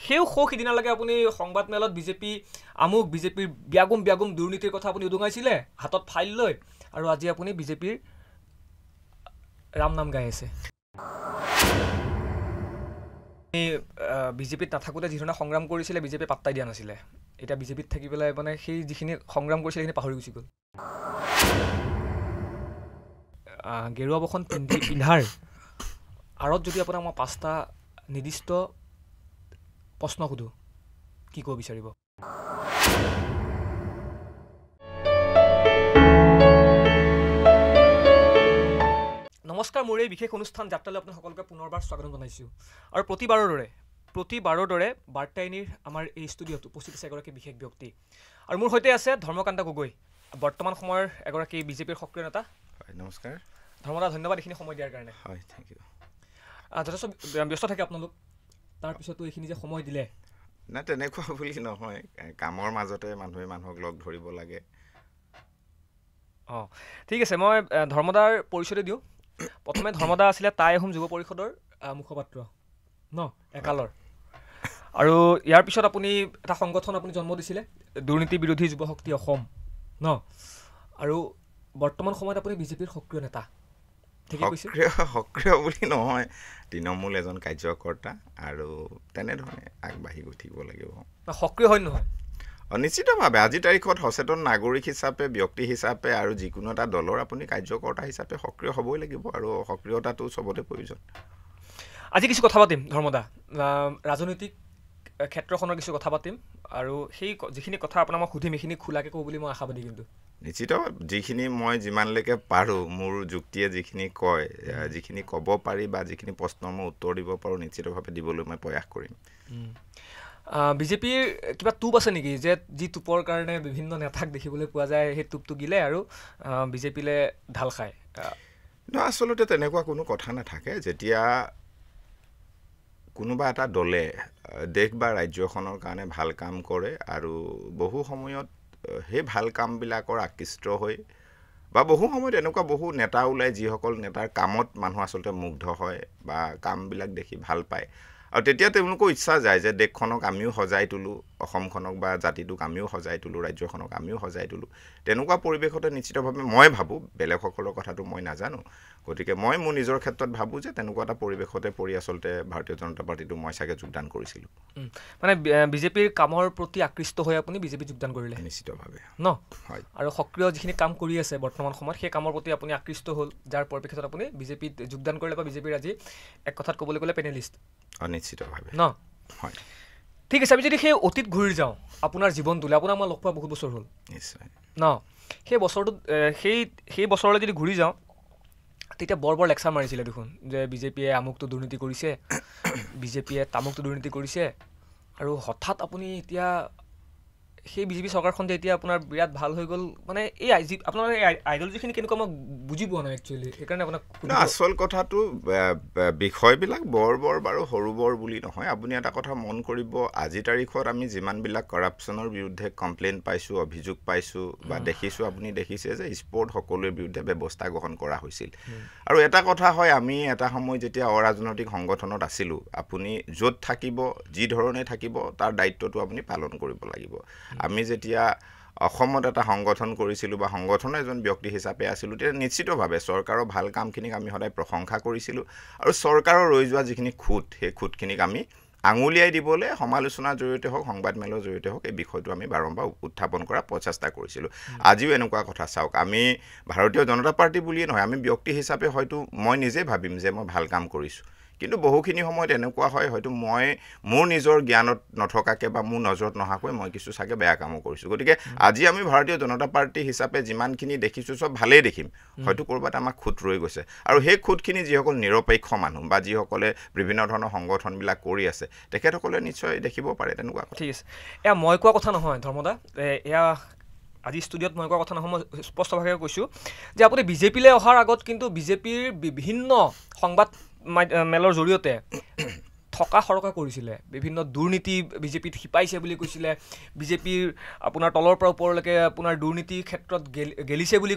সেও সিদিনালৈকে আপুনি সংবাদ মেলত বিজেপি আমুক বিজেপিৰ ব্যাগুম দুৰ্নীতিৰ কথা আপুনি উদঙাইছিলে হাতত ফাইল লৈ আৰু আজি আপুনি বিজেপিৰ ৰাম নাম গাই আছে বিজেপিত নাথাকোঁতে যিধৰণে সংগ্ৰাম কৰিছিলে বিজেপি পাত্তাই দিয়া নাছিলে এতিয়া বিজেপিত থাকি পেলাই মানে সেই যিখিনি সংগ্ৰাম কৰিছিলে সেইখিনি পাহৰি গুচি গ'ল গেৰুৱা বসন পিন্ধাৰ আঁৰত যদি আপোনাক মই 5টা নিৰ্দিষ্ট প্ৰশ্ন সোধোঁ কি ক'ব বিচাৰিব নমস্কাৰ মোৰ এই বিশেষ অনুষ্ঠান যাত্ৰালৈ আপোনাক সকলোকে পুনৰবাৰ স্বাগতম জনাইছোঁ আৰু প্ৰতিবাৰৰ দৰে বাৰ্তাইনীৰ আমাৰ এই ষ্টুডিঅ'ত উপস্থিত আছে এগৰাকী বিশেষ ব্যক্তি আৰু মোৰ সৈতে আছে ধৰ্মকান্ত গগৈ বৰ্তমান সময়ৰ এগৰাকী বিজেপিৰ সক্ৰিয় নেতা হয় নমস্কাৰ ধৰ্মদা ধন্যবাদ এইখিনি সময় দিয়াৰ কাৰণে হয় থেংক ইউ যথেষ্ট ব্যস্ত থাকে আপোনালোক তাৰপিছতো এইখিনি যে সময় দিলে না তেনেকুৱা বুলি নহয় কামৰ মাজতে মানুহে মানুহক লগ ধৰিব লাগে ঠিক আছে মই ধৰ্মদাৰ পৰিচয়টো দিওঁ প্ৰথমে ধৰ্মদা আছিলে টাই আহোম যুৱ পৰিষদৰ মুখপাত্ৰ একালৰ আৰু ইয়াৰ পিছত আপুনি এটা সংগঠন আপুনি জন্ম দিছিলে দুৰ্নীতি বিৰোধী যুৱ শক্তি অসম আৰু বৰ্তমান সময়ত আপুনি বিজেপিৰ সক্ৰিয় নেতা সক্ৰিয় বুলি নহয় তৃণমূল এজন কাৰ্যকৰ্তা আৰু তেনেধৰণে আগবাঢ়ি গৈ থাকিব লাগিব সক্ৰিয় হয় নহয় নিশ্চিতভাৱে আজিৰ তাৰিখত সচেতন নাগৰিক হিচাপে ব্যক্তি হিচাপে আৰু যিকোনো এটা দলৰ আপুনি কাৰ্যকৰ্তা হিচাপে সক্ৰিয় হ'বই লাগিব আৰু সক্ৰিয়তাটো চবতে প্ৰয়োজন আজি কিছু কথা পাতিম ধৰ্মদা ৰাজনৈতিক ক্ষেত্ৰখনৰ কিছু কথা পাতিম আৰু সেই যিখিনি কথা আপোনাক মই সুধিম এইখিনি খোলাকৈ কওঁ বুলি মই আশাবাদী কিন্তু নিশ্চিত যিখিনি মই যিমানলৈকে পাৰোঁ মোৰ যুক্তিয়ে যিখিনি কয় যিখিনি ক'ব পাৰি বা যিখিনি প্ৰশ্নৰ মই উত্তৰ দিব পাৰোঁ নিশ্চিতভাৱে দিবলৈ মই প্ৰয়াস কৰিম বিজেপিৰ কিবা টোপ আছে নেকি যে যি টোপৰ কাৰণে বিভিন্ন নেতাক দেখিবলৈ পোৱা যায় সেই টোপটো গিলে আৰু বিজেপিলৈ ঢাল খায় আচলতে তেনেকুৱা কোনো কথা নাথাকে যেতিয়া কোনোবা এটা দলে দেশ বা ৰাজ্যখনৰ কাৰণে ভাল কাম কৰে আৰু বহু সময়ত সেই ভাল কামবিলাকৰ আকৃষ্ট হৈ বা বহু সময়ত এনেকুৱা বহু নেতা ওলায় যিসকল নেতাৰ কামত মানুহ আচলতে মুগ্ধ হয় বা কামবিলাক দেখি ভাল পায় আৰু তেতিয়া তেওঁলোকৰ ইচ্ছা যায় যে দেশখনক আমিও সজাই তোলোঁ অসমখনক বা জাতিটোক আমিও সজাই তোলোঁ ৰাজ্যখনক আমিও সজাই তোলোঁ তেনেকুৱা পৰিৱেশতে নিশ্চিতভাৱে মই ভাবোঁ বেলেগসকলৰ কথাটো মই নাজানো গতিকে মই মোৰ নিজৰ ক্ষেত্ৰত ভাবোঁ যে তেনেকুৱা এটা পৰিৱেশতে পৰি আচলতে ভাৰতীয় জনতা পাৰ্টিটো মই চাগে যোগদান কৰিছিলোঁ মানে বিজেপিৰ কামৰ প্ৰতি আকৃষ্ট হৈ আপুনি বিজেপিত যোগদান কৰিলে নিশ্চিতভাৱে হয় আৰু সক্ৰিয় যিখিনি কাম কৰি আছে বৰ্তমান সময়ত সেই কামৰ প্ৰতি আপুনি আকৃষ্ট হ'ল যাৰ পৰিপ্ৰেক্ষিতত আপুনি বিজেপিত যোগদান কৰিলে বা বিজেপিৰ আজি এক কথাত ক'বলৈ গ'লে পেনেলিষ্ট নিশ্চিতভাৱে হয় ঠিক আছে আমি যদি সেই অতীত ঘূৰি যাওঁ আপোনাৰ জীৱনটোলৈ আপোনাক মই লগ পোৱা বহুত বছৰ হ'ল নিশ্চয় সেই বছৰটোত সেই বছৰলৈ যদি ঘূৰি যাওঁ তেতিয়া বৰ লেকচাৰ মাৰিছিলে দেখোন যে বিজেপিয়ে আমুকটো দুৰ্নীতি কৰিছে বিজেপিয়ে তামুকটো দুৰ্নীতি কৰিছে আৰু হঠাৎ আপুনি এতিয়া সেই বিজেপি চৰকাৰখন যে এতিয়া আপোনাৰ বিৰাট ভাল হৈ গ'ল মানে এই আপোনাৰ আইডিয়লজিখিনি কেনেকুৱা মই বুজি পোৱা নাই একচুৱেলি সেইকাৰণে আপোনাক আচল কথাটো বিষয়বিলাক বৰ বাৰু সৰু বৰ বুলি নহয় আপুনি এটা কথা মন কৰিব আজিৰ তাৰিখত আমি যিমানবিলাক কৰাপশ্যনৰ বিৰুদ্ধে কমপ্লেইন পাইছোঁ অভিযোগ পাইছোঁ বা দেখিছোঁ আপুনি দেখিছে যে স্পৰ্ট সকলোৰে বিৰুদ্ধে ব্যৱস্থা গ্ৰহণ কৰা হৈছিল আৰু এটা কথা হয় আমি এটা সময় যেতিয়া অৰাজনৈতিক সংগঠনত আছিলোঁ আপুনি য'ত থাকিব যি ধৰণে থাকিব তাৰ দায়িত্বটো আপুনি পালন কৰিব লাগিব আমি যেতিয়া অসমত এটা সংগঠন কৰিছিলোঁ বা সংগঠনৰ এজন ব্যক্তি হিচাপে আছিলোঁ তেতিয়া নিশ্চিতভাৱে চৰকাৰৰ ভাল কামখিনিক আমি সদায় প্ৰশংসা কৰিছিলোঁ আৰু চৰকাৰৰ ৰৈ যোৱা যিখিনি খুঁট সেই খুঁটখিনিক আমি আঙুলিয়াই দিবলৈ সমালোচনাৰ জৰিয়তে হওক সংবাদ মেলৰ জৰিয়তে হওক এই বিষয়টো আমি বাৰম্বাৰ উত্থাপন কৰাৰ প্ৰচেষ্টা কৰিছিলোঁ আজিও এনেকুৱা কথা চাওক আমি ভাৰতীয় জনতা পাৰ্টি বুলিয়েই নহয় আমি ব্যক্তি হিচাপে হয়তো মই নিজে ভাবিম যে মই ভাল কাম কৰিছোঁ কিন্তু বহুখিনি সময়ত এনেকুৱা হয় হয়তো মই মোৰ নিজৰ জ্ঞানত নথকাকৈ বা মোৰ নজৰত নহাকৈ মই কিছু চাগে বেয়া কামো কৰিছোঁ গতিকে আজি আমি ভাৰতীয় জনতা পাৰ্টি হিচাপে যিমানখিনি দেখিছোঁ চব ভালেই দেখিম হয়তো ক'ৰবাত আমাৰ খুঁট ৰৈ গৈছে আৰু সেই খুঁটখিনি যিসকল নিৰপেক্ষ মানুহ বা যিসকলে বিভিন্ন ধৰণৰ সংগঠনবিলাক কৰি আছে তেখেতসকলে নিশ্চয় দেখিব পাৰে তেনেকুৱা ঠিক আছে এয়া মই কোৱা কথা নহয় ধৰ্মদা এয়া আজি ষ্টুডিঅ'ত মই কোৱা কথা নহয় মই স্পষ্টভাৱে কৈছোঁ যে আপুনি বিজেপিলৈ অহাৰ আগত কিন্তু বিজেপিৰ বিভিন্ন সংবাদ মেলৰ জৰিয়তে থকা সৰকা কৰিছিলে বিভিন্ন দুৰ্নীতি বিজেপিত শিপাইছে বুলি কৈছিলে বিজেপিৰ আপোনাৰ তলৰ পৰা ওপৰলৈকে আপোনাৰ দুৰ্নীতিৰ ক্ষেত্ৰত গেলিছে বুলি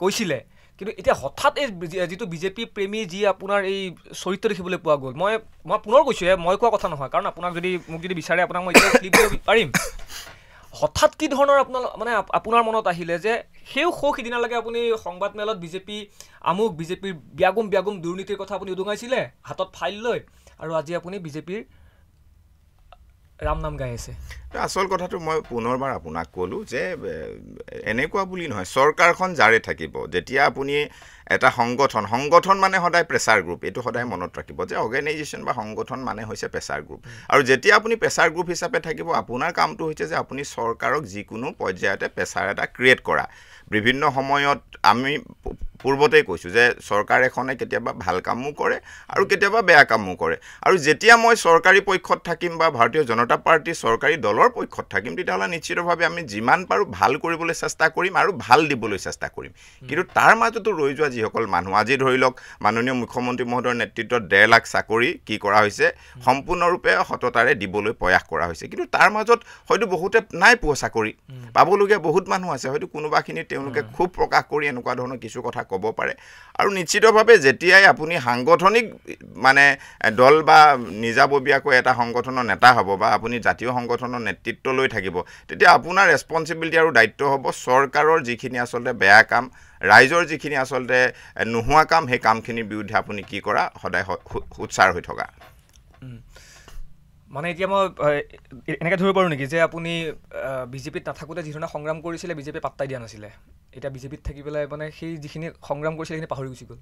কৈছিলে কিন্তু এতিয়া হঠাৎ এই যিটো বিজেপি প্ৰেমী যি আপোনাৰ এই চৰিত্ৰ দেখিবলৈ পোৱা গ'ল, মই পুনৰ কৈছোঁ মই কোৱা কথা নহয়, কাৰণ আপোনাক মোক যদি বিচাৰে আপোনাক মই এতিয়া ক্লিপ দিব পাৰিম। হঠাৎ কি ধৰণৰ আপোনাৰ মনত আহিলে যে সিদিনালৈকে আপুনি সংবাদমেলত বিজেপিৰ ব্যাগুম দুৰ্নীতিৰ কথা আপুনি উদঙাইছিলে হাতত ফাইল লৈ, আৰু আজি আপুনি বিজেপিৰ ৰাম নাম গাই আছে? আচল কথাটো মই পুনৰবাৰ আপোনাক ক'লোঁ যে এনেকুৱা বুলি নহয়, চৰকাৰখন জাৰে থাকিব। যেতিয়া আপুনি এটা সংগঠন মানে সদায় প্ৰেছাৰ গ্ৰুপ, এইটো সদায় মনত ৰাখিব যে অৰ্গেনাইজেশ্যন বা সংগঠন মানে হৈছে প্ৰেছাৰ গ্ৰুপ। আৰু যেতিয়া আপুনি প্ৰেছাৰ গ্ৰুপ হিচাপে থাকিব, আপোনাৰ কামটো হৈছে যে আপুনি চৰকাৰক যিকোনো পৰ্যায়তে প্ৰেছাৰ এটা ক্ৰিয়েট কৰা। বিভিন্ন সময়ত আমি পূৰ্বতেই কৈছোঁ যে চৰকাৰ এখনে কেতিয়াবা ভাল কামো কৰে আৰু কেতিয়াবা বেয়া কামো কৰে, আৰু যেতিয়া মই চৰকাৰী পক্ষত থাকিম বা ভাৰতীয় জনতা পাৰ্টীৰ চৰকাৰী দলৰ পক্ষত থাকিম, তেতিয়াহ'লে নিশ্চিতভাৱে আমি যিমান পাৰোঁ ভাল কৰিবলৈ চেষ্টা কৰিম আৰু ভাল দিবলৈ চেষ্টা কৰিম। কিন্তু তাৰ মাজতো ৰৈ যোৱা যিসকল মানুহ, আজি ধৰি লওক মাননীয় মুখ্যমন্ত্ৰী মহোদয়ৰ নেতৃত্বত 1.5 লাখ চাকৰি কি কৰা হৈছে, সম্পূৰ্ণৰূপে সততাৰে দিবলৈ প্ৰয়াস কৰা হৈছে। কিন্তু তাৰ মাজত হয়তো বহুতে নাই পোৱা চাকৰি, পাবলগীয়া বহুত মানুহ আছে, হয়তো কোনোবাখিনি তেওঁলোকে খুব প্ৰকাশ কৰি এনেকুৱা ধৰণৰ কিছু কথা ক'ব পাৰে। আৰু নিশ্চিতভাৱে যেতিয়াই আপুনি সাংগঠনিক দল বা নিজাববীয়াকৈ এটা সংগঠনৰ নেতা হ'ব বা আপুনি জাতীয় সংগঠনৰ নেতৃত্ব লৈ থাকিব, তেতিয়া আপোনাৰ ৰেছপনচিবিলিটি আৰু দায়িত্ব হ'ব চৰকাৰৰ যিখিনি আচলতে বেয়া কাম, ৰাইজৰ যিখিনি আচলতে নোহোৱা কাম, সেই কামখিনিৰ বিৰুদ্ধে আপুনি কি কৰা, সদায় উৎসাৰ হৈ থকা। এতিয়া মই এনেকৈ ধৰিব পাৰোঁ নেকি যে আপুনি বিজেপিত নাথাকোঁতে যিধৰণে সংগ্ৰাম কৰিছিলে বিজেপিয়ে পাত্তাই দিয়া নাছিলে, এতিয়া বিজেপিত থাকি পেলাই সেই যিখিনি সংগ্ৰাম কৰিছিলে সেইখিনি পাহৰি গুচি গ'ল?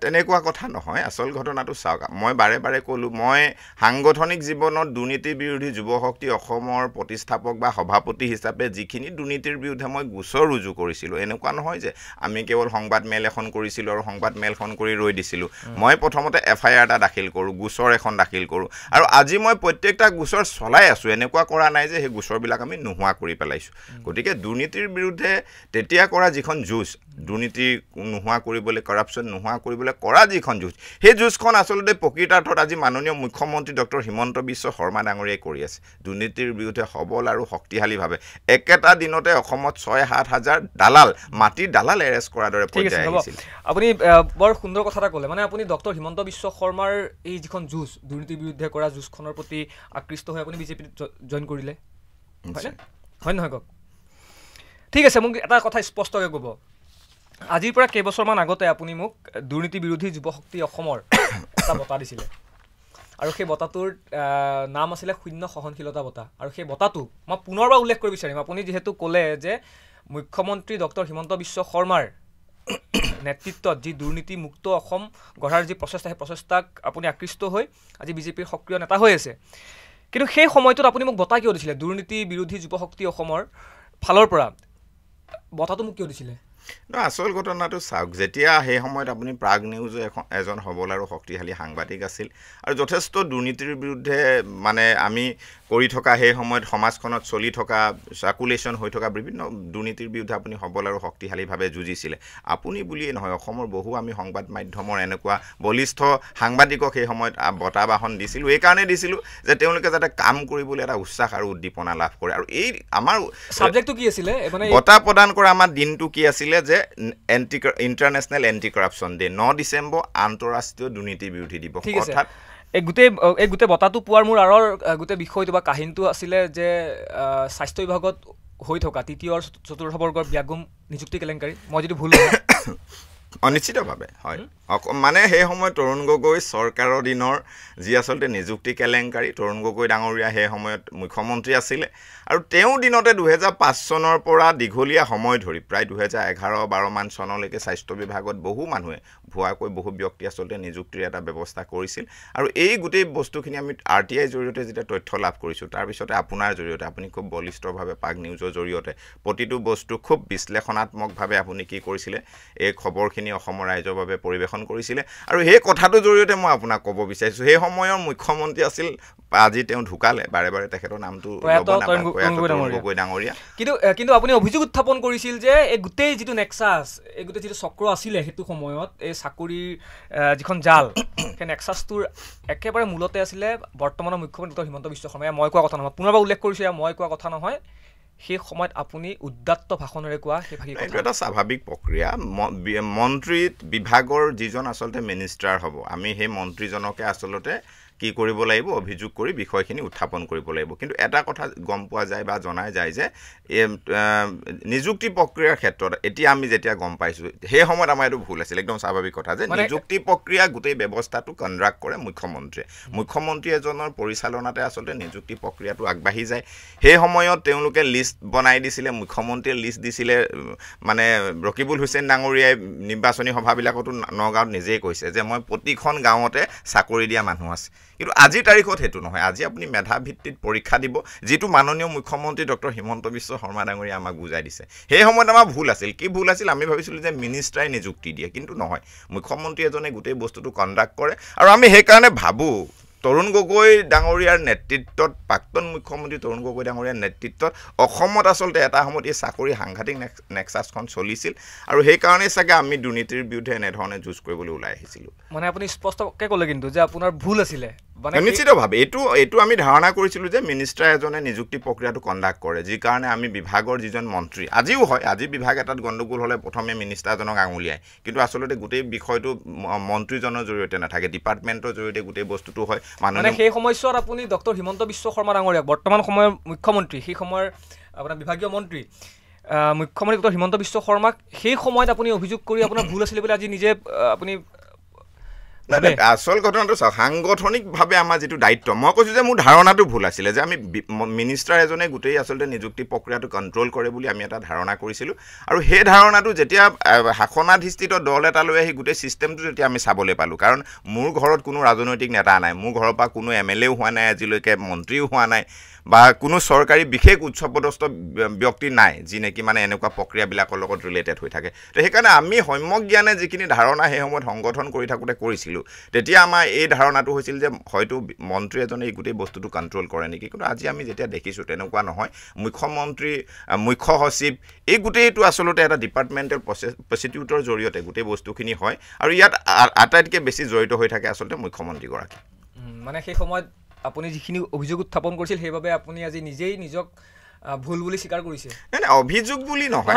তেনেকুৱা কথা নহয়। আচল ঘটনাটো চাওক, মই বাৰে বাৰে ক'লোঁ, মই সাংগঠনিক জীৱনত দুৰ্নীতি বিৰোধী যুৱ শক্তি অসমৰ প্ৰতিষ্ঠাপক বা সভাপতি হিচাপে যিখিনি দুৰ্নীতিৰ বিৰুদ্ধে মই গোচৰ ৰুজু কৰিছিলোঁ, এনেকুৱা নহয় যে আমি কেৱল সংবাদ মেল এখন কৰিছিলোঁ আৰু সংবাদ মেলখন কৰি ৰৈ দিছিলোঁ। মই প্ৰথমতে FIR এটা দাখিল কৰোঁ, গোচৰ এখন দাখিল কৰোঁ, আৰু আজি মই প্ৰত্যেকটা গোচৰ চলাই আছোঁ। এনেকুৱা কৰা নাই যে সেই গোচৰবিলাক আমি নোহোৱা কৰি পেলাইছোঁ। গতিকে দুৰ্নীতিৰ বিৰুদ্ধে তেতিয়া কৰা যিখন যুঁজ, দুৰ্নীতি নোহোৱা কৰিবলৈ, কৰাপশ্যন নোহোৱা কৰিবলৈ কৰা যিখন যুঁজ, সেই যুঁজখন আচলতে প্ৰকৃতাৰ্থত আজি মাননীয় মুখ্যমন্ত্ৰী ডক্টৰ হিমন্ত বিশ্ব শৰ্মা ডাঙৰীয়াই কৰি আছে। দুৰ্নীতিৰ বিৰুদ্ধে সবল আৰু শক্তিশালীভাৱে একেটা দিনতে অসমত 6-7 হাজাৰ দালাল, মাটিৰ দালাল এৰেষ্ট কৰাৰ দৰে পৰ্যায় আহিছিল। আপুনি বৰ সুন্দৰ কথা এটা ক'লে, আপুনি ডক্টৰ হিমন্ত বিশ্ব শৰ্মাৰ এই যিখন যুঁজ, দুৰ্নীতিৰ বিৰুদ্ধে কৰা যুঁজখনৰ প্ৰতি আকৃষ্ট হৈ আপুনি বিজেপিত জইন কৰিলে, হয় নহয় কওক? ঠিক আছে, মোক এটা কথা স্পষ্টকৈ ক'ব, আজিৰ পৰা কেইবছৰমান আগতে আপুনি মোক দুৰ্নীতি বিৰোধী যুৱ শক্তি অসমৰ এটা বঁটা দিছিলে, আৰু সেই বঁটাটোৰ নাম আছিলে শূন্য সহনশীলতা বঁটা। আৰু সেই বঁটাটো মই পুনৰবাৰ উল্লেখ কৰিব বিচাৰিম, আপুনি যিহেতু ক'লে যে মুখ্যমন্ত্ৰী ডক্টৰ হিমন্ত বিশ্ব শৰ্মাৰ নেতৃত্বত যি দুৰ্নীতিমুক্ত অসম গঢ়াৰ যি প্ৰচেষ্টা, সেই প্ৰচেষ্টাক আপুনি আকৃষ্ট হৈ আজি বিজেপিৰ সক্ৰিয় নেতা হৈ আছে। কিন্তু সেই সময়টোত আপুনি মোক বঁটা কিয় দিছিলে? দুৰ্নীতি বিৰোধী যুৱ শক্তি অসমৰ ফালৰ পৰা বঁটাটো মোক কিয় দিছিলে? আচল ঘটনাটো চাওক, যেতিয়া সেই সময়ত আপুনি প্ৰাগ নিউজৰ এজন সবল আৰু শক্তিশালী সাংবাদিক আছিল, আৰু যথেষ্ট দুৰ্নীতিৰ বিৰুদ্ধে আমি কৰি থকা, সেই সময়ত সমাজখনত চলি থকা, চাৰ্কুলেশ্যন হৈ থকা বিভিন্ন দুৰ্নীতিৰ বিৰুদ্ধে আপুনি সবল আৰু শক্তিশালীভাৱে যুঁজিছিলে। আপুনি বুলিয়েই নহয়, অসমৰ বহু আমি সংবাদ মাধ্যমৰ এনেকুৱা বলিষ্ঠ সাংবাদিকক সেই সময়ত বঁটা বাহন দিছিলোঁ। এইকাৰণে দিছিলোঁ যে তেওঁলোকে যাতে কাম কৰিবলৈ এটা উৎসাহ আৰু উদ্দীপনা লাভ কৰে। আৰু এই আমাৰ ছাবজেক্টটো কি আছিলে? বঁটা প্ৰদান কৰা আমাৰ দিনটো কি আছিলে যে international anti corruption day, 9 December আন্তঃৰাষ্ট্ৰীয় দুৰ্নীতি বিৰোধী দিৱস। অৰ্থাৎ এই গোটেই বঁটাটো পোৱাৰ মোৰ আঁৰৰ গোটেই বিষয়টো বা কাহিনীটো আছিলে যে স্বাস্থ্য বিভাগত হৈ থকা তৃতীয় আৰু চতুৰ্থ বৰ্গৰ ব্যাগুম নিযুক্তি কেলেংকাৰী, মই যদি ভুল নহয়। নিশ্চিতভাৱে হয়, সেই সময়ত তৰুণ গগৈ চৰকাৰৰ দিনৰ যি আচলতে নিযুক্তি কেলেংকাৰী, তৰুণ গগৈ ডাঙৰীয়া সেই সময়ত মুখ্যমন্ত্ৰী আছিলে, আৰু তেওঁ দিনতে 2005 চনৰ পৰা দীঘলীয়া সময় ধৰি প্ৰায় 2011-12 মান চনলৈকে স্বাস্থ্য বিভাগত বহু মানুহে ভুৱাকৈ বহু ব্যক্তি আচলতে নিযুক্তিৰ এটা ব্যৱস্থা কৰিছিল। আৰু এই গোটেই বস্তুখিনি আমি RTI জৰিয়তে যেতিয়া তথ্য লাভ কৰিছোঁ, তাৰপিছতে আপোনাৰ জৰিয়তে আপুনি খুব বলিষ্ঠভাৱে প্ৰাগ নিউজৰ জৰিয়তে প্ৰতিটো বস্তু খুব বিশ্লেষণাত্মকভাৱে আপুনি কি কৰিছিলে, এই খবৰখিনি অসমৰ ৰাইজৰ বাবে পৰিৱেশন কৰিছিলে। আৰু সেই কথাটোৰ জৰিয়তে মই আপোনাক ক'ব বিচাৰিছোঁ, সেই সময়ৰ মুখ্যমন্ত্ৰী আছিল, আজি তেওঁ ঢুকালে, বাৰে বাৰে তেখেতৰ নামটো গগৈ ডাঙৰীয়া। কিন্তু আপুনি অভিযোগ উত্থাপন কৰিছিল যে এই গোটেই যিটো নেক্সাছ, এই গোটেই যিটো চক্ৰ আছিলে সেইটো সময়ত, এই চাকৰিৰ যিখন জাল, সেই নেক্সাছটোৰ একেবাৰে মূলতে আছিলে বৰ্তমানৰ মুখ্যমন্ত্ৰী ডক্টৰ হিমন্ত বিশ্ব শৰ্মা। মই কোৱা কথা নহয়, পুনৰবাৰ উল্লেখ কৰিছোঁ, মই কোৱা কথা নহয়, সেই সময়ত আপুনি উদ্দাত্ত ভাষণেৰে কোৱা সেই ভাষী এইটো এটা স্বাভাৱিক প্ৰক্ৰিয়া মন্ত্ৰী বিভাগৰ যিজন আচলতে মিনিষ্টাৰ হ'ব আমি সেই মন্ত্ৰীজনকে আচলতে কি কৰিব লাগিব অভিযোগ কৰি বিষয়খিনি উত্থাপন কৰিব লাগিব কিন্তু এটা কথা গম পোৱা যায় বা জনাই যায় যে নিযুক্তি প্ৰক্ৰিয়াৰ ক্ষেত্ৰত এতিয়া আমি যেতিয়া গম পাইছোঁ সেই সময়ত আমাৰ এইটো ভুল আছিল একদম স্বাভাৱিক কথা যে নিযুক্তি প্ৰক্ৰিয়া গোটেই ব্যৱস্থাটো কণ্ডাক্ট কৰে মুখ্যমন্ত্ৰী এজনৰ পৰিচালনাতে আচলতে নিযুক্তি প্ৰক্ৰিয়াটো আগবাঢ়ি যায় সেই সময়ত তেওঁলোকে লিষ্ট বনাই দিছিলে মুখ্যমন্ত্ৰীয়ে লিষ্ট দিছিলে মানে ৰকিবুল হুছেইন ডাঙৰীয়াই নিৰ্বাচনী সভাবিলাকতো নগাঁৱত নিজেই কৈছে যে মই প্ৰতিখন গাঁৱতে চাকৰি দিয়া মানুহ আছে কিন্তু আজিৰ তাৰিখত সেইটো নহয় আজি আপুনি মেধা ভিত্তিত পৰীক্ষা দিব যেটো মাননীয় মুখ্যমন্ত্ৰী ডক্টৰ হিমন্ত বিশ্ব শৰ্মা ডাঙৰীয়া আমাক বুজাই দিছে সেই সময়ত আমাৰ ভুল আছিল কি ভুল আছিল আমি ভাবিছিলোঁ যে মিনিষ্টাৰে নিযুক্তি দিয়ে কিন্তু নহয় মুখ্যমন্ত্ৰী এজনে গোটেই বস্তুটো কণ্ডাক্ট কৰে আৰু আমি সেই কাৰণে ভাবো তৰুণ গগৈ ডাঙৰীয়াৰ নেতৃত্বত প্ৰাক্তন মুখ্যমন্ত্ৰী তৰুণ গগৈ ডাঙৰীয়াৰ নেতৃত্বত অসমত আচলতে এটা সময়ত এই চাকৰি সাংঘাতিক নেক্সাছখন চলিছিল আৰু সেই কাৰণেই চাগে আমি দুৰ্নীতিৰ বিৰুদ্ধে এনেধৰণে যুঁজ কৰিবলৈ ওলাই আহিছিলোঁ মানে আপুনি স্পষ্টকৈ ক'লে কিন্তু যে আপোনাৰ ভুল আছিলে নিশ্চিতভাৱে এইটো আমি ধাৰণা কৰিছিলোঁ যে মিনিষ্টাৰ এজনে নিযুক্তি প্ৰক্ৰিয়াটো কণ্ডাক্ট কৰে যি কাৰণে আমি বিভাগৰ যিজন মন্ত্ৰী আজিও হয় আজি বিভাগ এটাত গণ্ডগোল হ'লে প্ৰথমে মিনিষ্টাৰজনক আঙুলিয়ায় কিন্তু আচলতে গোটেই বিষয়টো মন্ত্ৰীজনৰ জৰিয়তে নাথাকে ডিপাৰ্টমেণ্টৰ জৰিয়তে গোটেই বস্তুটো হয় মানে সেই সময়ছোৱাত আপুনি ডক্টৰ হিমন্ত বিশ্ব শৰ্মা ডাঙৰীয়াক বৰ্তমান সময়ৰ মুখ্যমন্ত্ৰী সেই সময়ৰ আপোনাৰ বিভাগীয় মন্ত্ৰী মুখ্যমন্ত্ৰী ডক্টৰ হিমন্ত বিশ্ব শৰ্মাক সেই সময়ত আপুনি অভিযোগ কৰি আপোনাৰ ভুল আছিলে বুলি আজি নিজে আপুনি আসল ঘটনাটো চাওক সাংগঠনিকভাৱে আমাৰ যিটো দায়িত্ব মই কৈছোঁ যে মোৰ ধাৰণাটো ভুল আছিলে যে আমি মিনিষ্টাৰ এজনে গোটেই আচলতে নিযুক্তি প্ৰক্ৰিয়াটো কণ্ট্ৰল কৰে বুলি আমি এটা ধাৰণা কৰিছিলোঁ আৰু সেই ধাৰণাটো যেতিয়া শাসনাধিষ্ঠিত দল এটা লৈ আহি গোটেই ছিষ্টেমটো যেতিয়া আমি চাবলৈ পালোঁ কাৰণ মোৰ ঘৰত কোনো ৰাজনৈতিক নেতা নাই মোৰ ঘৰৰ পৰা কোনো MLA হোৱা নাই আজিলৈকে মন্ত্ৰীও হোৱা নাই বা কোনো চৰকাৰী বিশেষ উচ্চপদস্থ ব্যক্তি নাই যি নেকি মানে এনেকুৱা প্ৰক্ৰিয়াবিলাকৰ লগত ৰিলেটেড হৈ থাকে তো সেইকাৰণে আমি সম্যক জ্ঞানে যিখিনি ধাৰণা সেই সময়ত সংগঠন কৰি থাকোঁতে কৰিছিলোঁ তেতিয়া আমাৰ এই ধাৰণাটো হৈছিল যে হয়তো মন্ত্ৰী এজনে এই গোটেই বস্তুটো কণ্ট্ৰল কৰে নেকি কিন্তু আজি আমি যেতিয়া দেখিছোঁ তেনেকুৱা নহয় মুখ্যমন্ত্ৰী মুখ্য সচিব এই গোটেইটো আচলতে এটা ডিপাৰ্টমেণ্টেল প্ৰচিডিউটৰ জৰিয়তে গোটেই বস্তুখিনি হয় আৰু ইয়াত আটাইতকৈ বেছি জড়িত হৈ থাকে আচলতে মুখ্যমন্ত্ৰীগৰাকী মানে সেই সময়ত আপুনি যিখিনি অভিযোগ উত্থাপন কৰিছিল সেইবাবে আপুনি আজি নিজেই নিজক ভুল বুলি স্বীকাৰ কৰিছে নাই অভিযোগ বুলি নহয়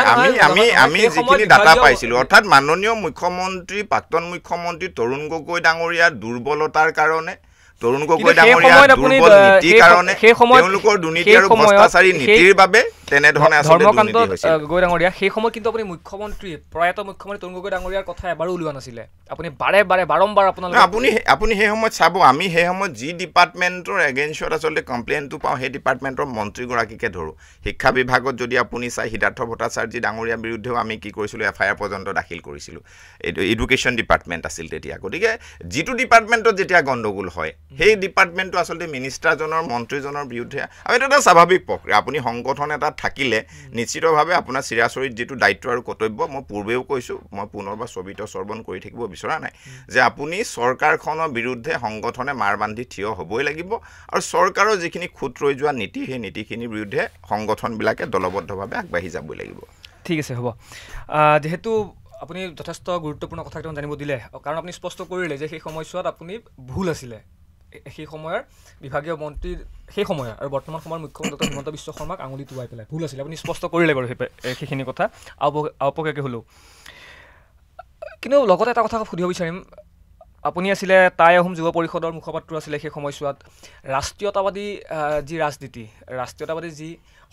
আমি যিখিনি ডাটা পাইছিলোঁ অৰ্থাৎ মাননীয় মুখ্যমন্ত্ৰী প্ৰাক্তন মুখ্যমন্ত্ৰী তৰুণ গগৈ ডাঙৰীয়াৰ দুৰ্বলতাৰ কাৰণে তৰুণ গগৈ ডাঙৰীয়াৰ দুৰ্বল নীতিৰ কাৰণে তেওঁলোকৰ দুৰ্নীতি আৰু ভ্ৰষ্টাচাৰী নীতিৰ বাবে তেনেধৰণে ধৰ্মকান্ত গগৈ ডাঙৰীয়া সেই সময়ত কিন্তু আপুনি মুখ্যমন্ত্ৰী প্ৰয়াত মুখ্যমন্ত্ৰী তৰুণ গগৈ ডাঙৰীয়াৰ কথা এবাৰো ওলোৱা নাছিলে আপুনি বাৰম্বাৰ আপোনালোকে আপুনি সেই সময়ত চাব আমি সেই সময়ত যি ডিপাৰ্টমেণ্টৰ এগেইনষ্টত আচলতে কমপ্লেইনটো পাওঁ সেই ডিপাৰ্টমেণ্টৰ মন্ত্ৰীগৰাকীকে ধৰোঁ শিক্ষা বিভাগত যদি আপুনি চাই সিদ্ধাৰ্থ ভট্টাচাৰ্যী ডাঙৰীয়াৰ বিৰুদ্ধেও আমি কি কৰিছিলোঁ FIR পৰ্যন্ত দাখিল কৰিছিলোঁ এইটো এডুকেশ্যন ডিপাৰ্টমেণ্ট আছিল তেতিয়া গতিকে যিটো ডিপাৰ্টমেণ্টত যেতিয়া গণ্ডগোল হয় সেই ডিপাৰ্টমেণ্টটো আচলতে মিনিষ্টাৰজনৰ মন্ত্ৰীজনৰ বিৰুদ্ধে আৰু এইটো এটা স্বাভাৱিক প্ৰক্ৰিয়া আপুনি সংগঠন এটাত থাকিলে নিশ্চিতভাৱে আপোনাৰ চিৰাচৰিত যিটো দায়িত্ব আৰু কৰ্তব্য মই পূৰ্বেও কৈছোঁ মই পুনৰবাৰ চৰ্বিত চৰ্বণ কৰি থাকিব বিচৰা নাই যে আপুনি চৰকাৰখনৰ বিৰুদ্ধে সংগঠনে মাৰ বান্ধি থিয় হ'বই লাগিব আৰু চৰকাৰৰ যিখিনি খুঁত ৰৈ যোৱা নীতি সেই নীতিখিনিৰ বিৰুদ্ধে সংগঠনবিলাকে দলবদ্ধভাৱে আগবাঢ়ি যাবই লাগিব ঠিক আছে হ'ব যেহেতু আপুনি যথেষ্ট গুৰুত্বপূৰ্ণ কথা কেইটামান জানিব দিলে কাৰণ আপুনি স্পষ্ট কৰিলে যে সেই সময়ছোৱাত আপুনি ভুল আছিলে সেই সময়ৰ বিভাগীয় মন্ত্ৰী সেই সময়ৰ আৰু বৰ্তমান সময়ৰ মুখ্যমন্ত্ৰী ডক্টৰ হিমন্ত বিশ্ব শৰ্মাক আঙুলি টুৱাই পেলাই ভুল আছিলে আপুনি স্পষ্ট কৰিলে বাৰু সেইখিনি কথা আওপকীয়াকৈ হ'লেও কিন্তু লগতে এটা কথা সুধিব বিচাৰিম আপুনি আছিলে টাই আহোম যুৱ পৰিষদৰ মুখপাত্ৰ আছিলে সেই সময়ছোৱাত ৰাষ্ট্ৰীয়তাবাদী যি ৰাষ্ট্ৰীয়তাবাদী যি